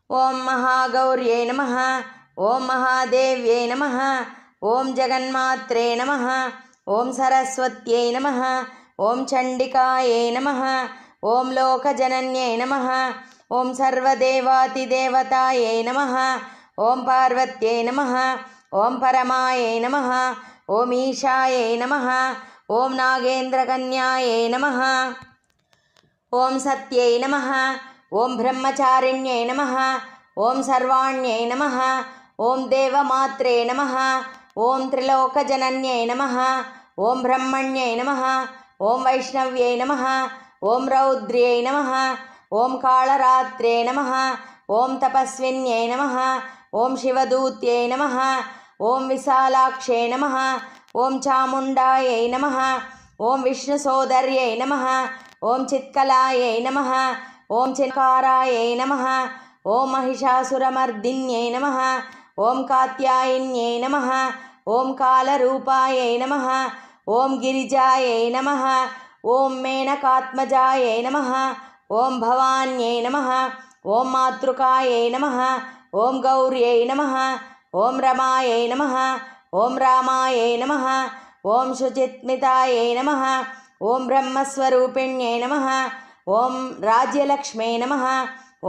A: ఓం మహాగౌర్యై నమః. ఓం మహాదేవ్యై నమః. ఓం జగన్మాత్రే నమః. ఓం సరస్వత్యై నమః. ఓం చండికాయై నమః. ఓం లోకజనన్యై నమః. ఓం సర్వదేవాతిదేవతాయై నమః. ఓం పార్వత్యై నమః. ఓం పరమాయై నమః. ఓం ఈశాయై నమః. ఓం నాగేంద్రకన్యాయై నమః. ఓం సత్యై నమః. ఓం బ్రహ్మచారిణ్యై నమః. ఓం సర్వాణ్యై నమః. ఓం దేవమాత్రే నమః. ఓం త్రిలోకజనన్యై నమః. ఓం బ్రహ్మణ్యై నమః. ఓం వైష్ణవ్యై నమః. ఓం రౌద్ర్యై నమః. ఓం కాళరాత్రే నమః. ఓం తపస్విన్యై నమః. ఓం శివదూత్యై నమః. ఓం విశాలాక్షై నమః. ఓం చాముండాయై నమః. ఓం విష్ణుసోదర్యై నమః. ఓం చిత్కలాయై నమః. ఓం చిన్కారాయై నమః. ఓం మహిషాసురమర్దిన్యై నమః. ఓం కాత్యాయన్యై నమః. ఓం కాలరూపాయై నమః. ఓం గిరిజాయై నమః. ఓం మేనకాత్మజాయై నమః. ఓం భవాన్యై నమః. ఓం మాతృకాయై నమః. ఓం గౌర్యై నమః. ఓం రమాయై నమః. ఓం రామాయై నమః. ఓం శుచిత్మితాయై నమః. ఓం బ్రహ్మస్వరూపిణ్యై నమః. ఓం రాజ్యలక్ష్మై నమః.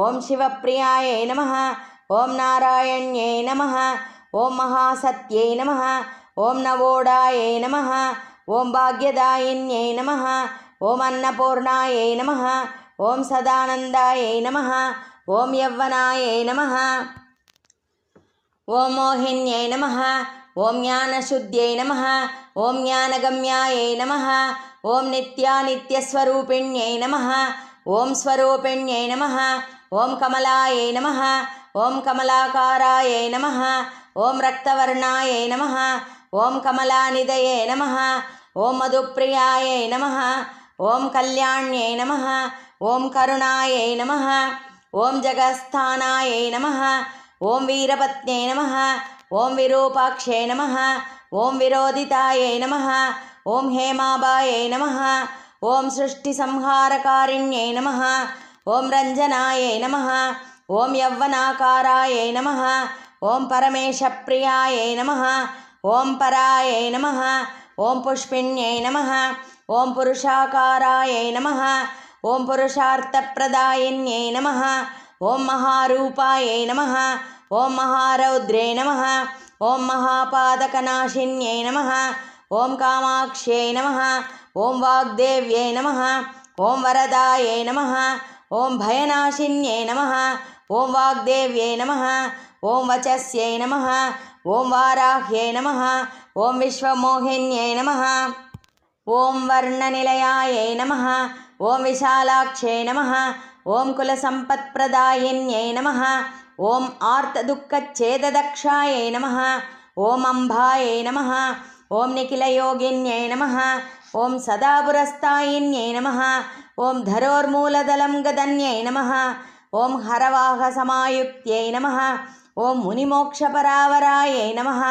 A: ఓం శివప్రియాయై నమః. ఓం నారాయణ్యై నమః. ఓం మహాసత్యై నమః. ఓం నవోడాయై నమః. ఓం భాగ్యదాయిన్యై నమః. ఓం అన్నపూర్ణాయై నమః. ఓం సదానందాయై నమః. ఓం యవ్వనాయై నమః. ఓం మోహిన్యై నమః. ఓం జ్ఞానశుద్ధ్యై నమః. ఓం జ్ఞానగమ్యాయై నమః. ఓం నిత్యానిత్యస్వరూపిణ్యై నమః. ఓం స్వరూపిణ్యై నమః. ఓం కమలాయై నమః. ఓం కమలాకారాయై నమః. ఓం రక్తవర్ణాయై నమః. ఓం కమలానిదయే నమః. ఓం మధుప్రియాయై నమః. ఓం కళ్యాణ్యై నమః. ఓం కరుణాయై నమః. ఓం జగస్థానాయై నమః. ఓం వీరపత్న్యై నమః. ఓం విరూపాక్షై నమః. ఓం విరోధితాయై నమః. ఓం హేమాబాయై నమః. ఓం సృష్టి సంహారకారిణ్యై నమః. ఓం రంజనాయై నమః. ఓం యవ్వనాకారాయై నమః. ఓం పరమేశప్రియాయై నమః. ఓం పరాయై నమః. ఓం పుష్పిణ్యై నమః. ఓం పురుషాకారాయై నమః. ఓం పురుషార్థప్రదాయిన్యై నమః. ఓం మహారూపాయై నమః. ఓం మహారౌద్రే నమః. ఓం మహాపాదకనాశిన్యై నమః. ఓం కామాక్ష్యై నమః. ఓం వాగ్దేవ్యై నమః. ఓం వరదాయై నమః. ఓం భయనాశిన్యై నమః. ఓం వాగ్దేవ్యై నమః. ఓం వచస్యై నమః. ఓం వారాహ్యై నమః. ఓం విశ్వమోహిన్యై నమః. ఓం వర్ణనిలయాయై నమః. ఓం విశాలాక్షై నమః. ఓం కులసంపత్ప్రదాయిన్యై నమః. ఓం ఆర్తదుఃఖచ్ఛేదదక్షాయై నమః. ఓం అంబాయై నమః. ఓం నిఖిలయోగిన్యై నమః. ఓం సదాపురస్థాయిన్యై నమః. ఓం ధరోర్మూలదలం గదన్యై నమః. ఓం హరవాహసమాయుక్త్యై నమః. ఓం మునిమోక్షపరావరాయై నమః.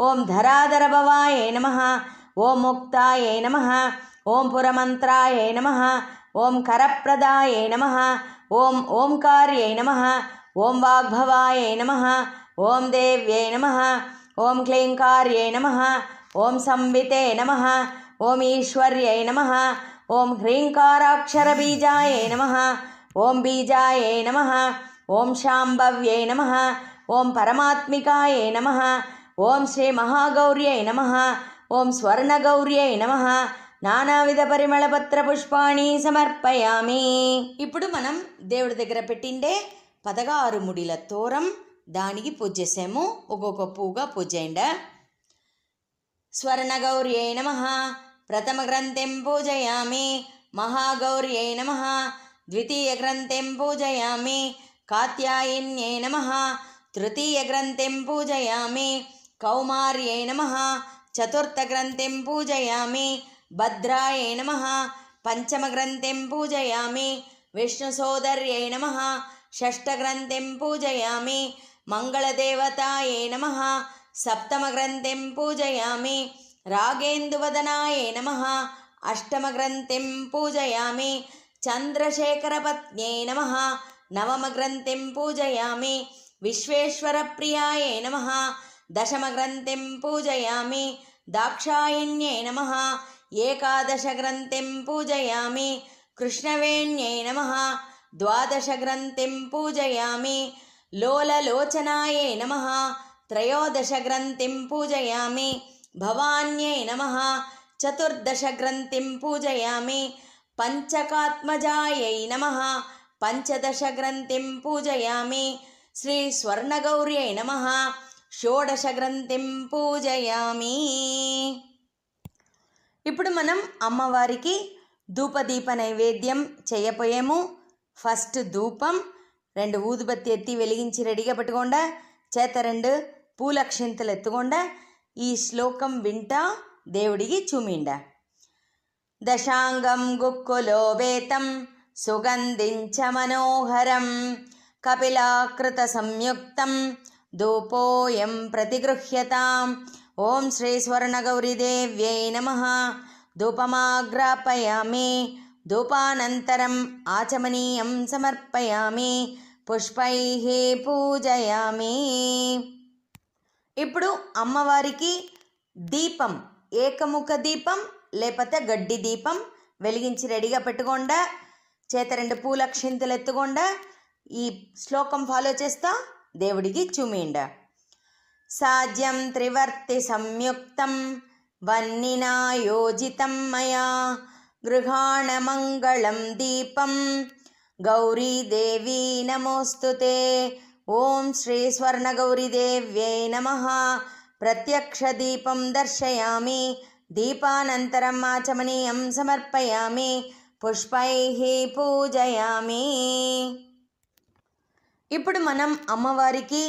A: ఓం ధరాధరభవాయై నమః. ఓం ముక్తాయై నమః. ఓం పురమంత్రాయై నమః. ఓం కరప్రదాయై నమః. ఓం ఓంకార్యై నమః. ఓం వాగ్భవాయై నమః. ఓం దేవ్యై నమః. ఓం క్లీంకార్యై నమః. ఓం సంవితే నమః. ఓం ఈశ్వర్యై నమః. ఓం హ్రీంకారాక్షరబీజాయై నమః. ఓం బీజాయై నమః. ఓం శాంభవ్యై నమః. ఓం పరమాత్మికాయై నమః. ఓం శ్రీ మహాగౌర్యై నమః. ఓం స్వర్ణగౌర్యై నమః. నానావిధ పరిమళపత్ర పుష్పాణి సమర్పయామి. ఇప్పుడు మనం దేవుడి దగ్గర పెట్టిండే 16 ముడిల తోరం, దానికి పూజ చేసాము. ఒక్కొక్క పువ్వుగా పూజ చేయండి. స్వర్ణగౌర్యై నమః. ప్రథమ గ్రంథిం పూజయామి. మహాగౌర్యై నమః. ద్వితీయ గ్రంథిం పూజయామి. కాత్యాయన్యై నమః. తృతీయ గ్రంథిం పూజయామి. కౌమార్యై నమః. చతుర్థ గ్రంథిం పూజయామి. భద్రాయై నమః. పంచమ గ్రంథిం పూజయామి. విష్ణుసోదర్యై నమః. షష్ఠ గ్రంథిం పూజయామి. మంగళదేవతాయై నమః. సప్తమ గ్రంథిం పూజయామి. రాగేందువదనాయై నమః. అష్టమ గ్రంథిం పూజయామి. చంద్రశేఖరపత్న్యై నమః. నవమ గ్రంథిం పూజయామి. విశ్వేశ్వరప్రియాయై నమః. దశమ గ్రంథిం పూజయామి. దాక్షాయణ్యై నమః. ఏకాదశ గ్రంథిం పూజయామి. కృష్ణవేణ్యై నమః. ద్వాదశ గ్రంథిం పూజయామి. లోలలోచనాయై నమః. త్రయోదశ గ్రంథిం పూజయామి. భవాన్యై నమః. చతుర్దశ గ్రంథిం పూజయామి. పంచకాత్మజాయై నమః. పంచదశ గ్రంథిం పూజయామి. శ్రీ స్వర్ణగౌర్యై నమః. షోడశ గ్రంథిం పూజయామి. ఇప్పుడు మనం అమ్మవారికి ధూపదీప నైవేద్యం చేయపోయాము. ఫస్ట్ ధూపం, 2 ఊదుబత్తి ఎత్తి వెలిగించి రెడీగా పెట్టుకోండా. చేత 2 పూలక్షింతలు ఎత్తుకోండా. ఈ శ్లోకం వింటా దేవుడికి చూమిండా. దశాంగం గుక్కులోపేతం సుగంధించ మనోహరం కపిలాకృత సంయుక్తం ధూపోయం ప్రతిగృహ్యతాం. ఓం శ్రీ స్వర్ణగౌరీదేవ్యై నమః. ధూపమాగ్రాపయామి. ధూపానంతరం ఆచమనీయం సమర్పయామి. పుష్పైః పూజయామి. ఇప్పుడు అమ్మవారికి దీపం, ఏకముఖ దీపం లేకపోతే గడ్డి దీపం వెలిగించి రెడీగా పెట్టుకోండా. చేత 2 పూలక్షింతలు ఎత్తుకోండా. ఈ శ్లోకం ఫాలో చేస్తా దేవుడికి చూమిండా. సాజ్యం త్రివర్తి సంయుక్తం వన్నినా యోజితం మయా గృహాణ మంగళం దీపం గౌరీదేవీ నమోస్తుతే. ఓం శ్రీ స్వర్ణగౌరీదేవ్యై నమః. ప్రత్యక్ష దీపం దర్శయామి. దీపానంతరం ఆచమనీయం సమర్పయామి. పుష్పైః పూజయామి. ఇప్పుడు మనం అమ్మవారికి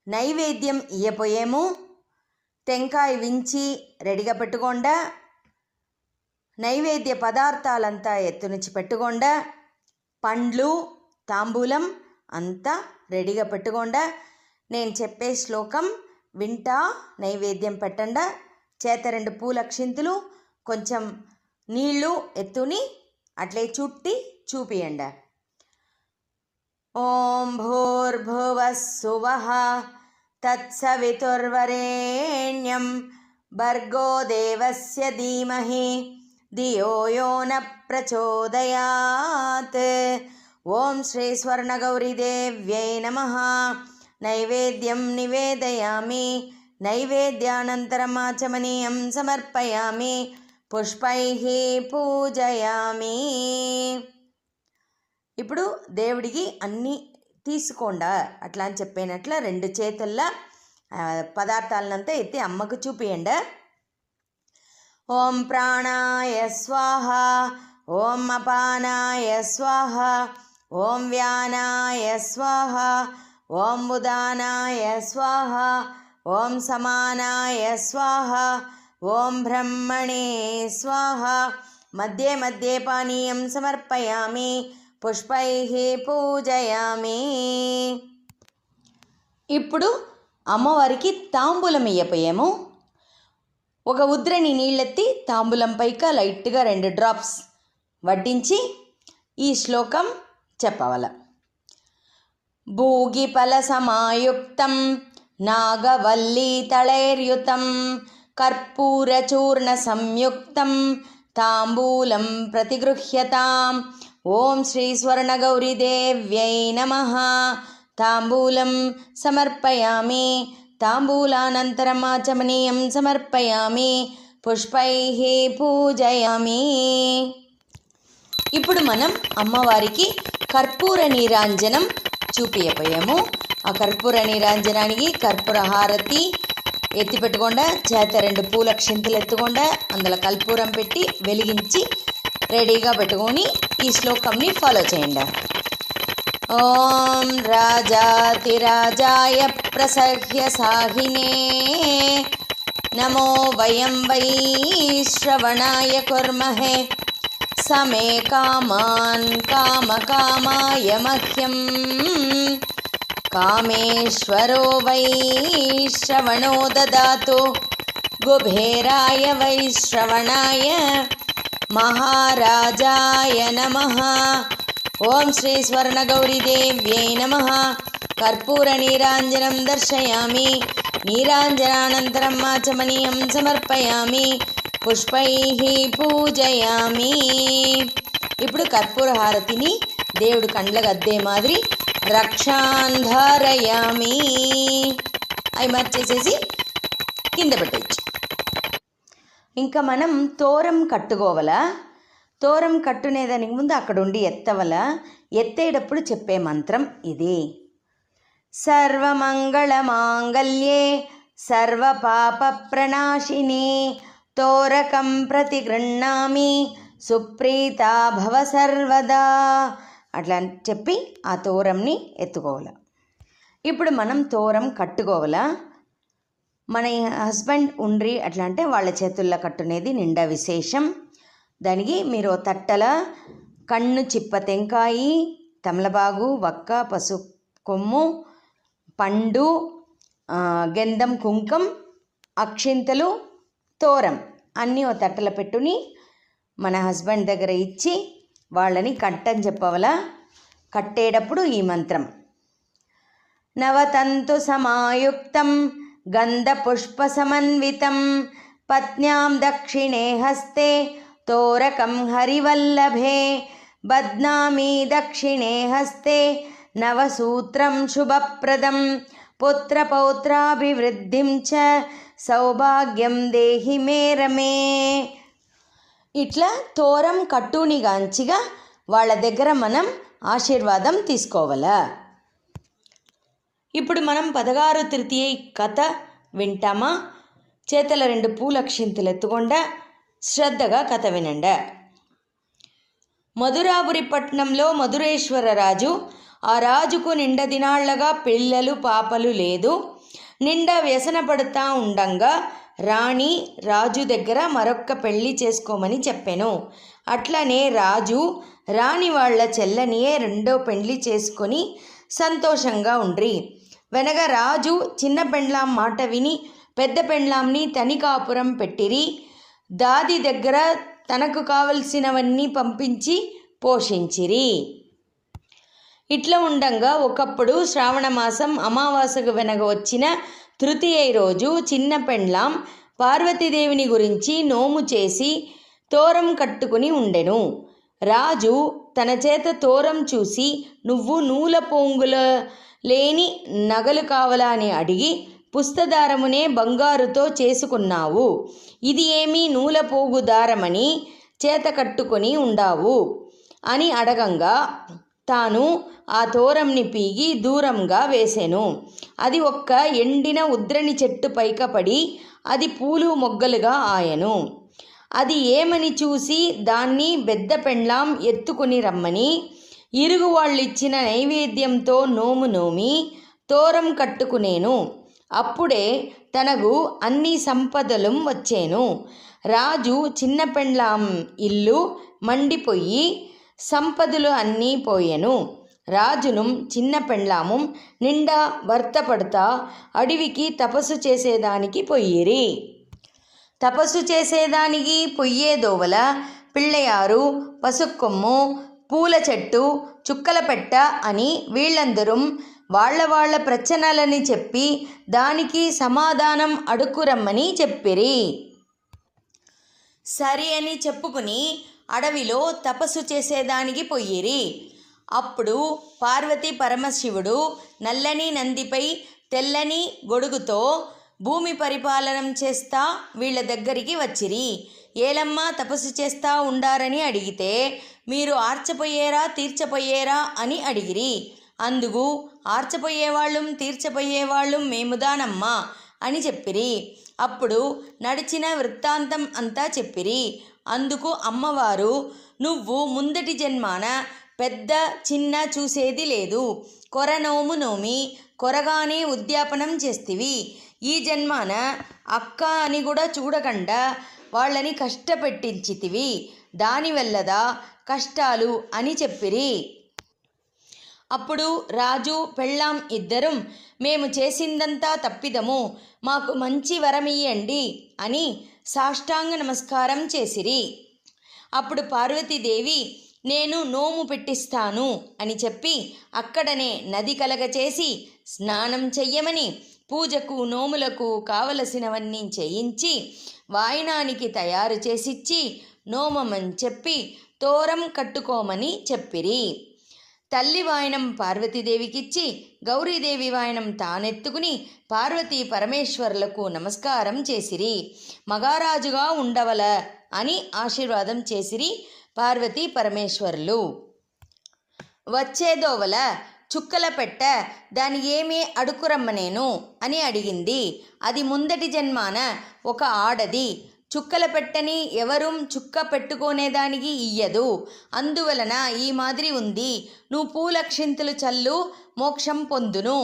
A: నైవేద్యం ఇయ్యపోయాము. టెంకాయ వించి రెడీగా పెట్టుకోండా. నైవేద్య పదార్థాలంతా ఎత్తునుంచి పెట్టుకోండా. పండ్లు, తాంబూలం అంతా రెడీగా పెట్టుకోండా. నేను చెప్పే శ్లోకం వింటా నైవేద్యం పెట్టండా. చేత 2 పూలక్షింతలు, కొంచెం నీళ్ళు ఎత్తుని అట్లే చుట్టి చూపియండా. ఓం భూర్భువః సువః తత్సవితుర్వరేణ్యం భర్గో దేవస్య ధీమహి ధియో యో న ప్రచోదయాత్. ఓం శ్రీ స్వర్ణగౌరీదేవ్యై నమః. నైవేద్యం నివేదయామి. నైవేద్యానంతరమాచమనీయం సమర్పయామి, పుష్పైః పూజయామి. ఇప్పుడు దేవుడికి అన్నీ తీసుకోండా అట్లా అని చెప్పినట్ల 2 చేతుల్లో పదార్థాలనంతా ఎత్తి అమ్మకు చూపియండి. ఓం ప్రాణాయ స్వాహ, ఓం అపానాయ స్వాహ, ఓం వ్యానాయ స్వాహ, ఓం ఉదానాయ స్వాహ, ఓం సమానాయ స్వాహ, ఓం బ్రహ్మణే స్వాహ. మధ్యే మధ్యే పానీయం సమర్పయామి, పుష్పైః పూజయామి. ఇప్పుడు అమ్మవారికి తాంబూలం ఇయ్యపోయాము. ఒక ఉద్రని నీళ్ళెత్తి తాంబూలం పైక లైట్గా 2 డ్రాప్స్ వడ్డించి ఈ శ్లోకం చెప్పవల. భూగిఫల సమాయుక్తం నాగవల్లీ తళైర్యుతం కర్పూరచూర్ణ సంయుక్తం తాంబూలం ప్రతిగృహ్యతాం. ఓం శ్రీ స్వర్ణగౌరీదేవ్యై నమః. తాంబూలం సమర్పయామి, తాంబూలానంతరం ఆచమనీయం సమర్పయామి, పుష్పైః పూజయామి. ఇప్పుడు మనం అమ్మవారికి కర్పూర నీరాంజనం చూపియపోయాము. ఆ కర్పూర నీరాంజనానికి కర్పూర హారతి ఎత్తి పెట్టుకుండా, చేత 2 పూల క్షింతలు ఎత్తుకుండా, అందులో కర్పూరం పెట్టి వెలిగించి రెడీగా పెట్టుకొని ఈ శ్లోకంని ఫాలో చేయండి. ఓం రాజాతిరాజాయ ప్రసహ్య సాహినే నమో వయం వై శ్రవణాయ కుర్మహే సమే కామాన్ కామకామాయ మహ్యం కామేశ్వరో వై శ్రవణో దదాతు కుబేరాయ వై శ్రవణాయ మహారాజాయ నమః. ఓం శ్రీ స్వర్ణగౌరీదేవ్యై నమః. కర్పూర నీరాంజనం దర్శయామి, నీరాంజనానంతరం ఆచమనీయం సమర్పయామి, పుష్పైః పూజయామి. ఇప్పుడు కర్పూర హారతిని దేవుడు కండ్లకు అద్దే మాదిరి రక్షాంధారయామి అవి మర్చేసేసి కింద పెట్టచ్చు. ఇంకా మనం తోరం కట్టుకోవాల. తోరం కట్టునేదానికి ముందు అక్కడ ఉండి ఎత్తవల. ఎత్తేటప్పుడు చెప్పే మంత్రం ఇది. సర్వమంగళమాంగళ్యే సర్వపాప ప్రణాశిని తోరకం ప్రతిగృహ్ణామి సుప్రీతా భవ సర్వదా. అట్లా చెప్పి ఆ తోరంని ఎత్తుకోవాలి. ఇప్పుడు మనం తోరం కట్టుకోవాలా. మన హస్బెండ్ ఉండ్రి అట్లా అంటే వాళ్ళ చేతుల్లో కట్టునేది నిండా విశేషం. దానికి మీరు తట్టల కన్ను చిప్ప టెంకాయి, తమలపాకు, వక్క, పసుపు కొమ్ము, పండు, గంధం, కుంకం, అక్షింతలు, తోరం అన్నీ ఓ తట్టల పెట్టుని మన హస్బెండ్ దగ్గర ఇచ్చి వాళ్ళని కట్టని చెప్పవలా. కట్టేటప్పుడు ఈ మంత్రం. నవతంతు సమాయుక్తం గంధపుష్ప సమన్వితం పత్న్యాం దక్షిణే హస్తే తోరకం హరివల్లభే బధ్నామి దక్షిణే హస్తే నవసూత్రం శుభప్రదం పుత్రపౌత్రాభివృద్ధిం చ సౌభాగ్యం దేహి మే రమే. ఇట్లా తోరం కట్టునిగాంచిగా వాళ్ళ దగ్గర మనం ఆశీర్వాదం తీసుకోవాలా. ఇప్పుడు మనం 16 తృతీయ కథ వింటామా? చేతల 2 పూల క్షింతలు ఎత్తుకుండా శ్రద్ధగా కథ వినండి. మధురాపురి పట్టణంలో మధురేశ్వర రాజు. ఆ రాజుకు నిండా దినాళ్లగా పిల్లలు పాపలు లేదు. నిండా వ్యసన పడుతూ ఉండంగా రాణి రాజు దగ్గర మరొక్క పెళ్లి చేసుకోమని చెప్పాను. అట్లనే రాజు రాణి వాళ్ళ చెల్లనియే 2వ పెళ్లి చేసుకొని సంతోషంగా ఉండ్రి. వెనక రాజు చిన్న పెండ్లాం మాట విని పెద్ద పెండ్లాంని తనికాపురం పెట్టిరి. దాది దగ్గర తనకు కావలసినవన్నీ పంపించి పోషించిరి. ఇట్లా ఉండంగా ఒకప్పుడు శ్రావణమాసం అమావాసకు వెనక వచ్చిన తృతీయ రోజు చిన్న పెండ్లాం పార్వతీదేవిని గురించి నోము చేసి తోరం కట్టుకుని ఉండెను. రాజు తన చేత తోరం చూసి నువ్వు నూల పోంగుల లేని నగలు కావాలా అని అడిగి పుస్తదారమునే బంగారుతో చేసుకున్నావు. ఇది ఏమీ నూలపోగు దారమని చేత కట్టుకొని ఉండావు అని అడగంగా తాను ఆ తోరంని పీగి దూరంగా వేసెను. అది ఒక్క ఎండిన ఉద్రణి చెట్టు పైకపడి అది పూలు మొగ్గలుగా ఆయను. అది ఏమని చూసి దాన్ని బెద్ద పెండ్లాం ఎత్తుకుని రమ్మని ఇరుగు వాళ్ళిచ్చిన నైవేద్యంతో నోము నోమి తోరం కట్టుకునేను. అప్పుడే తనకు అన్ని సంపదలు వచ్చేను. రాజు చిన్న పెండ్లాం ఇల్లు మండిపోయి సంపదలు అన్నీ పోయెను. రాజును చిన్న పెండ్లాము నిండా భర్తపడతా అడవికి తపస్సు చేసేదానికి పొయ్యిరి. తపస్సు చేసేదానికి పొయ్యేదోవల పిళ్ళయారు, పసుక్కొమ్ము, పూల చెట్టు, చుక్కలపెట్ట అని వీళ్ళందరూ వాళ్ళ ప్రచనలని చెప్పి దానికి సమాధానం అడుక్కురమ్మని చెప్పిరి. సరి అని చెప్పుకుని అడవిలో తపస్సు చేసేదానికి పొయ్యిరి. అప్పుడు పార్వతీ పరమశివుడు నల్లని నందిపై తెల్లని గొడుగుతో భూమి పరిపాలనం చేస్తా వీళ్ళ దగ్గరికి వచ్చిరి. ఏలమ్మా తపస్సు చేస్తా ఉండారని అడిగితే మీరు ఆర్చపోయేరా తీర్చపోయేరా అని అడిగిరి. అందుకు ఆర్చపోయేవాళ్ళం తీర్చపోయేవాళ్ళం మేముదానమ్మా అని చెప్పిరి. అప్పుడు నడిచిన వృత్తాంతం అంతా చెప్పిరి. అందుకు అమ్మవారు నువ్వు ముందటి జన్మాన పెద్ద చిన్న చూసేది లేదు, కొరనోము నోమి కొరగానే ఉద్యాపనం చేస్తివి. ఈ జన్మాన అక్క అని కూడా చూడకుండా వాళ్ళని కష్టపెట్టించితివి, దానివల్లదా కష్టాలు అని చెప్పిరి. అప్పుడు రాజు పెళ్ళాం ఇద్దరం మేము చేసిందంతా తప్పిదము, మాకు మంచి వరమియ్యండి అని సాష్టాంగ నమస్కారం చేసిరి. అప్పుడు పార్వతీదేవి నేను నోము పెట్టిస్తాను అని చెప్పి అక్కడనే నది కలగచేసి స్నానం చెయ్యమని పూజకు నోములకు కావలసినవన్నీ చేయించి వాయినానికి తయారు చేసిచ్చి నోమమని చెప్పి తోరం కట్టుకోమని చెప్పిరి. తల్లి వాయనం పార్వతీదేవికిచ్చి గౌరీదేవి వాయనం తానెత్తుకుని పార్వతీ పరమేశ్వరులకు నమస్కారం చేసిరి. మగారాజుగా ఉండవల అని ఆశీర్వాదం చేసిరి పార్వతీ పరమేశ్వరులు. వచ్చేదోవల చుక్కల పెట్ట దాని ఏమీ అడుకురమ్మనేను అని అడిగింది. అది ముందటి జన్మాన ఒక ఆడది. చుక్కల పెట్టని ఎవరూ చుక్క పెట్టుకునేదానికి ఇయ్యదు, అందువలన ఈ మాదిరి ఉంది. నువ్వు పూలక్షింతలు చల్లు మోక్షం పొందును.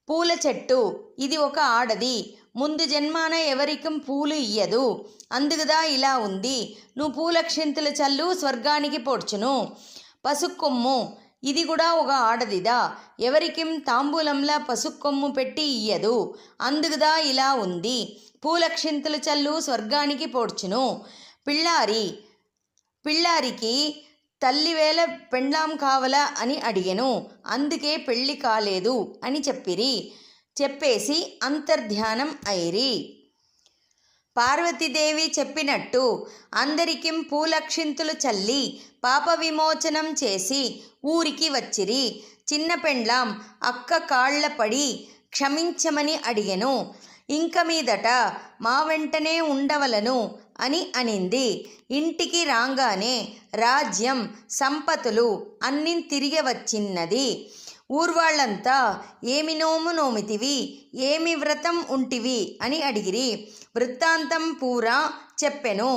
A: పూల చెట్టు ఇది ఒక ఆడది, ముందు జన్మాన ఎవరికం పూలు ఇయ్యదు, అందుకుదా ఇలా ఉంది. నువ్వు పూలక్షింతలు చల్లు స్వర్గానికి పోడ్చును. పసుక్కొమ్ము ఇది కూడా ఒక ఆడదిదా, ఎవరికిం తాంబూలంలా పసుక్కొమ్ము పెట్టి ఇయ్యదు, అందుకుదా ఇలా ఉంది. పూలక్షింతలు చల్లు స్వర్గానికి పోడ్చును. పిల్లారికి తల్లివేళ పెండ్లాం కావలా అని అడిగెను, అందుకే పెళ్ళి కాలేదు అని చెప్పేసి అంతర్ధ్యానం అయిరి. పార్వతీదేవి చెప్పినట్టు అందరికిం పూలక్షింతులు చల్లి పాప విమోచనం చేసి ఊరికి వచ్చిరి. చిన్న పెండ్లాం అక్క కాళ్ల పడి క్షమించమని అడిగెను. ఇంక మీదట మా వెంటనే ఉండవలను అని అనింది. ఇంటికి రాగానే రాజ్యం సంపతులు అన్నీ తిరిగి వచ్చిన్నది. ఊర్వాళ్ళంతా ఏమి నోము నోమితివి, ఏమి వ్రతం ఉంటివి అని అడిగిరి. వృత్తాంతం పూరా చెప్పెను.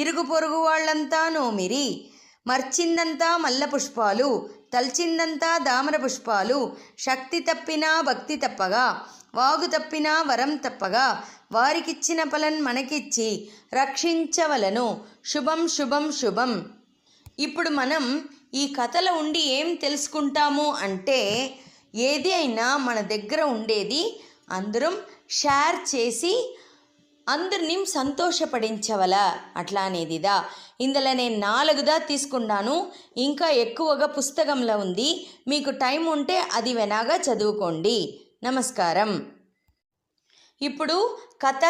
A: ఇరుగు పొరుగు వాళ్ళంతా నోమిరి. మర్చిందంతా మల్ల పుష్పాలు, తల్చిందంతా దామర పుష్పాలు. శక్తి తప్పినా భక్తి తప్పగా, వాగు తప్పినా వరం తప్పగా, వారికిచ్చిన ఫలం మనకిచ్చి రక్షించవలను. శుభం శుభం శుభం. ఇప్పుడు మనం ఈ కథలో ఉండి ఏం తెలుసుకుంటాము అంటే, ఏది అయినా మన దగ్గర ఉండేది అందరం షేర్ చేసి అందరినీ సంతోషపడించవల అట్లా అనేదిదా. ఇందులో నేను 4దా తీసుకున్నాను, ఇంకా ఎక్కువగా పుస్తకంలో ఉంది. మీకు టైం ఉంటే అది వెనాగా చదువుకోండి. నమస్కారం. ఇప్పుడు కథ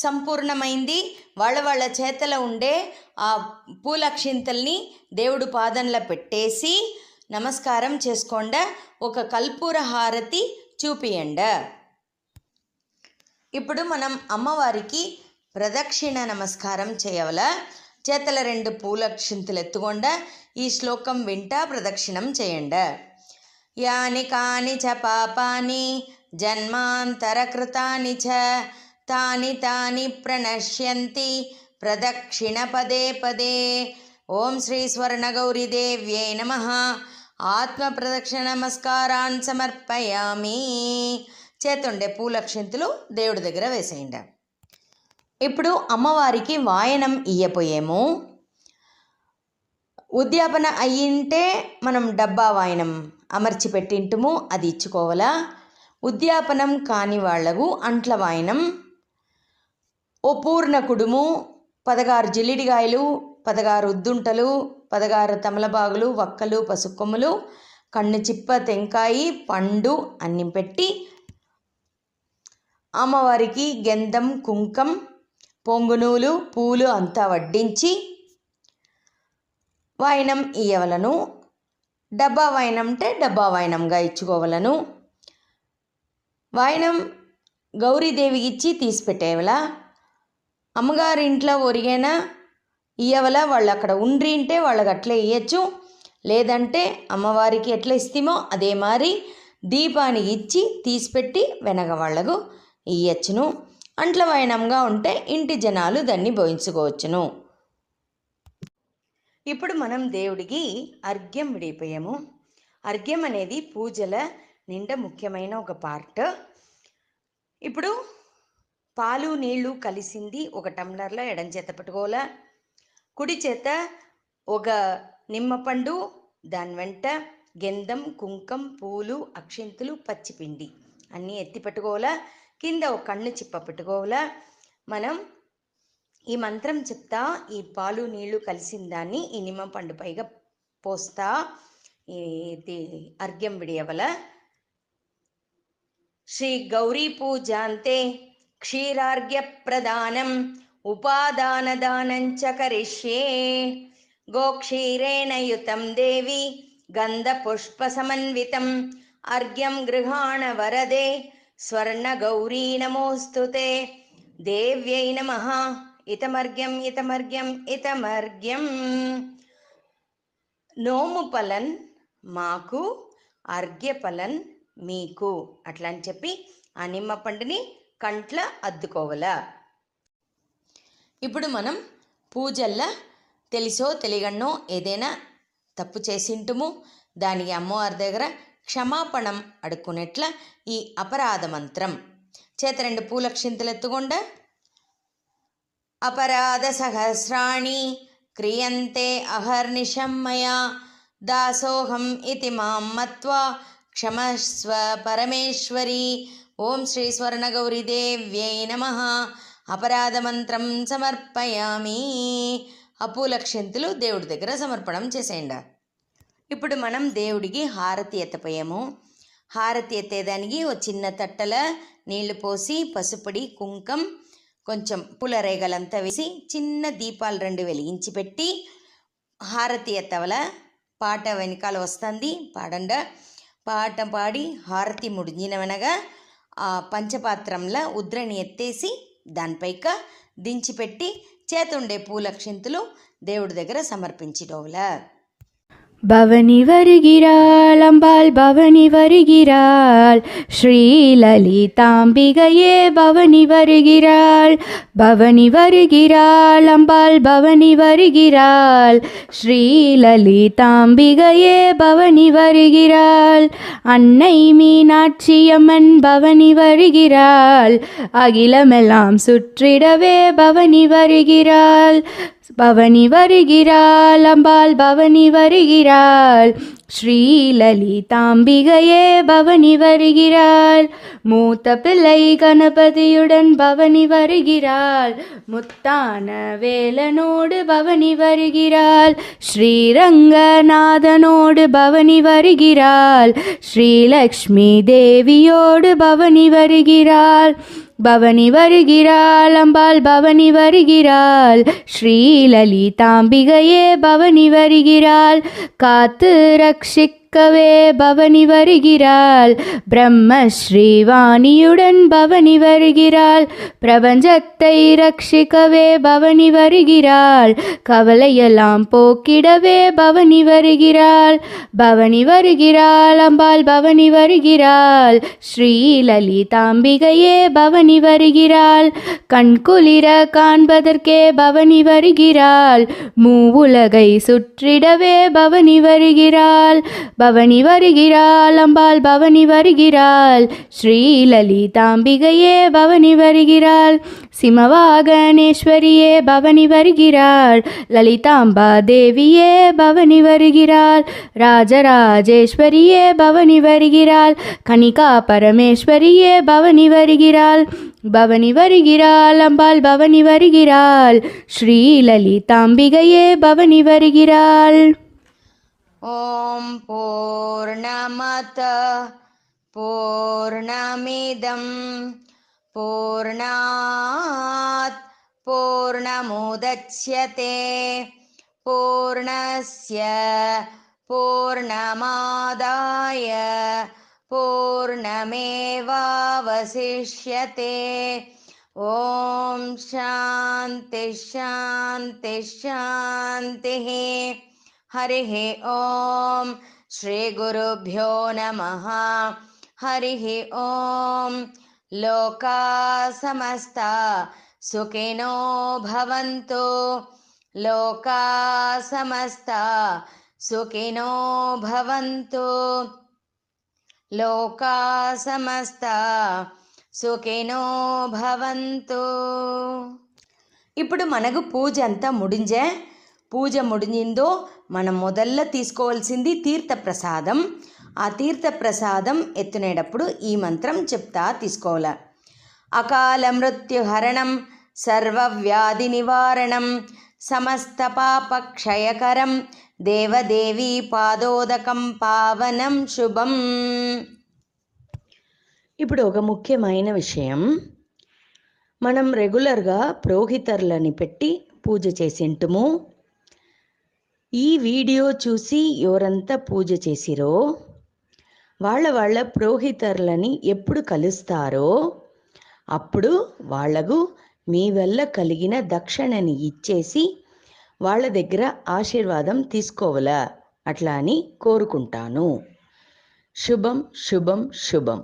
A: సంపూర్ణమైంది. వాళ్ళ చేతలో ఉండే ఆ పూలక్షింతల్ని దేవుడు పాదంలో పెట్టేసి నమస్కారం చేసుకోండ. ఒక కర్పూర హారతి చూపియండ. ఇప్పుడు మనం అమ్మవారికి ప్రదక్షిణ నమస్కారం చేయవల. చేతల 2 పూలక్షింతలు ఎత్తుకొండ ఈ శ్లోకం వింటా ప్రదక్షిణం చేయండ. యాని కాని చ పాపాని జన్మాంతరకృతాని చ తాని తాని ప్రణశ్యంతి ప్రదక్షిణ పదే పదే. ఓం శ్రీ స్వర్ణగౌరీదేవ్యై నమః. ఆత్మ ప్రదక్షిణ నమస్కారాన్ సమర్పయామి. చేతుండే పూలక్షింతలు దేవుడి దగ్గర వేసేయండి. ఇప్పుడు అమ్మవారికి వాయనం ఇయ్యపోయేము. ఉద్యాపన అయ్యింటే మనం డబ్బా వాయనం అమర్చి పెట్టింటుము, అది ఇచ్చుకోవాలా. ఉద్యాపనం కాని వాళ్లకు అంట్ల వాయనం. ఓ పూర్ణ కుడుము, 16 జిల్లిడిగాయలు, 16 ఉద్దుంటలు, 16 తమలపాకులు, వక్కలు, పసుకొమ్ములు, కన్ను చిప్ప, టెంకాయి, పండు అన్ని పెట్టి అమ్మవారికి గంధం, కుంకం, పొంగునూలు, పూలు అంతా వడ్డించి వాయనం ఇయ్యవలను. డబ్బా వాయనం అంటే డబ్బా వాయనంగా ఇచ్చుకోవలను. వాయనం గౌరీదేవికి ఇచ్చి తీసి పెట్టేవల. అమ్మగారి ఇంట్లో ఒరిగైనా ఇయ్యవల. వాళ్ళు అక్కడ ఉండ్రింటే వాళ్ళకి అట్లే ఇయ్యచ్చు. లేదంటే అమ్మవారికి ఎట్లా ఇస్తామో అదే మరి దీపానికి ఇచ్చి తీసిపెట్టి వెనక వాళ్లకు ఇయ్యచ్చును. అంట్ల వాయనంగా ఉంటే ఇంటి జనాలు దాన్ని భోయించుకోవచ్చును. ఇప్పుడు మనం దేవుడికి అర్ఘ్యం విడిపోయాము. అర్ఘ్యం అనేది పూజల నిండా ముఖ్యమైన ఒక పార్ట్. ఇప్పుడు పాలు నీళ్లు కలిసింది ఒక టంబ్లర్లో ఎడం చేత పెట్టుకోవాలా. కుడి చేత ఒక నిమ్మపండు, దాని వెంట గంధం, కుంకం, పూలు, అక్షింతలు, పచ్చిపిండి అన్నీ ఎత్తి పెట్టుకోవాలా. కింద ఒక కన్ను చిప్ప పెట్టుకోవాలా. మనం ఈ మంత్రం చెప్తా ఈ పాలు నీళ్లు కలిసిన దాన్ని ఈ నిమ్మపండు పైగా పోస్తా ఇది అర్ఘ్యం విడియవల. శ్రీ గౌరీ పూజాంతే క్షీరార్ఘ్య ప్రదానం ఉపాదాన దానంచ కరిష్యే. గోక్షీరేణ యుతం దేవి గంధ పుష్ప సమన్వితం అర్ఘ్యం గృహాణ వరదే స్వర్ణగౌరీ నమోస్తుతే. దేవ్యై నమః. ఇతమర్ఘ్యం ఇతమర్ఘ్యం ఇతమర్ఘ్యం. నోము ఫలన్ మాకు, అర్ఘ్య ఫలన్ మీకు అట్లా అని చెప్పి ఆ నిమ్మ పండుని కంట్ల అద్దుకోవాలా. ఇప్పుడు మనం పూజల్లో తెలిసో తెలియగన్నో ఏదైనా తప్పు చేసింటుము, దానికి అమ్మవారి దగ్గర క్షమాపణం అడుక్కునేట్ల ఈ అపరాధ మంత్రం. చేత 2 పూలక్షింతలు ఎత్తుకొండ. అపరాధ సహస్రాణి క్రియంతే అహర్నిశం మయా దాసోహం ఇతి మాం మత్వా క్షమస్వ పరమేశ్వరి. ఓం శ్రీ స్వర్ణగౌరీదేవ్యై నమః. అపరాధ మంత్రం సమర్పయామి. ఆ పూలక్షింతలు దేవుడి దగ్గర సమర్పణం చేసేయండి. ఇప్పుడు మనం దేవుడికి హారతి ఎత్తపోయాము. హారతి ఎత్తేదానికి ఒక చిన్న తట్టల నీళ్లు పోసి పసుపుడి, కుంకం, కొంచెం పూల రేగలంతా వేసి చిన్న దీపాలు 2 వెలిగించి పెట్టి హారతి ఎత్తవల. పాట వెనకాల వస్తుంది, పాడండ. పాట పాడి హారతి ముడిజినవనగా ఆ పంచపాత్రంలో ఉద్రని ఎత్తేసి దానిపైక దించిపెట్టి చేతుండే పూలక్షింతలు దేవుడి దగ్గర సమర్పించడోవల.
B: பவனி வருகிறாள் அம்பாள் பவனி வருகிறாள் ஸ்ரீலலிதாம்பிகையே பவனி வருகிறாள் பவனி வருகிறாள் அம்பாள் பவனி வருகிறாள் ஸ்ரீலலிதாம்பிகையே பவனி வருகிறாள் அன்னை மீனாட்சியம்மன் பவனி வருகிறாள் அகிலமெல்லாம் சுற்றிடவே பவனி வருகிறாள் பவனி வருகிறாள் அம்பாள் பவனி வருகிறாள் ஸ்ரீலலிதாம்பிகையே பவனி வருகிறாள் மூத்த பிள்ளை கணபதியுடன் பவனி வருகிறாள் முத்தான வேலனோடு பவனி வருகிறாள் ஸ்ரீரங்கநாதனோடு பவனி வருகிறாள் ஸ்ரீலக்ஷ்மி தேவியோடு பவனி வருகிறாள் பவனி வருகிறாள் அம்பாள் பவனி வருகிறாள் ஸ்ரீலலிதாம்பிகையே பவனி வருகிறாள் காத்து ரட்சிக்க ரட்சிக்கவே பவனி வருகிறாள். பிரம்மஸ்ரீ வாணியுடன் பவனி வருகிறாள். பிரபஞ்சத்தை ரட்சிக்கவே பவனி வருகிறாள். கவலையெல்லாம் போக்கிடவே பவனி வருகிறாள். பவனி வருகிறாள் அம்பாள் பவனி வருகிறாள். ஸ்ரீ லலிதாம்பிகையே பவனி வருகிறாள். கண்குளிர காண்பதற்கே பவனி வருகிறாள். மூவுலகை சுற்றிடவே பவனி வருகிறாள். பவனி வருகிறாள் அம்பாள் பவனி வருகிறாள். ஸ்ரீ லலிதாம்பிகையே பவனி வருகிறாள். சிமவாகனேஸ்வரியே பவனி வருகிறாள். லலிதாம்பா தேவியே பவனி வருகிறாள். ராஜராஜேஸ்வரியே பவனி வருகிறாள். கனிகா பரமேஸ்வரியே பவனி வருகிறாள். பவனி வருகிறாள் அம்பாள் பவனி வருகிறாள். ஸ்ரீ லலிதாம்பிகையே பவனி வருகிறாள்.
A: ஓம் பூர்ணமத பூர்ணமிதம் பூர்ணாத் பூர்ணமுதச்யதே பூர்ணஸ்ய பூர்ணமாதாய பூர்ணமேவாவசிஷ்யதே. ஓம் சாந்தி சாந்தி சாந்தி. हरिः ॐ श्रीगुरुभ्यो नमः. हरिः ॐ लोका समस्ता सुखिनो भवन्तु. लोका समस्ता सुखिनो भवन्तु. लोका समस्ता సుఖినో భవంతు. ఇప్పుడు మనకు పూజ అంతా ముడింజే. పూజ ముడించిందో మనం మొదల్ల తీసుకోవాల్సింది తీర్థప్రసాదం. ఆ తీర్థప్రసాదం ఎత్తునేటప్పుడు ఈ మంత్రం చెప్తా తీసుకోవాలి. అకాల మృత్యుహరణం సర్వవ్యాధి నివారణం సమస్త పాపక్షయకరం దేవదేవీ పాదోదకం పావనం శుభం. ఇప్పుడు ఒక ముఖ్యమైన విషయం, మనం రెగ్యులర్గా పురోహితర్లని పెట్టి పూజ చేసింటుము. ఈ వీడియో చూసి ఎవరంతా పూజ చేసిరో వాళ్ళ పురోహితర్లని ఎప్పుడు కలుస్తారో అప్పుడు వాళ్లకు మీ వల్ల కలిగిన దక్షిణని ఇచ్చేసి వాళ్ళ దగ్గర ఆశీర్వాదం తీసుకోవాలా అట్లా అని కోరుకుంటాను. శుభం శుభం శుభం.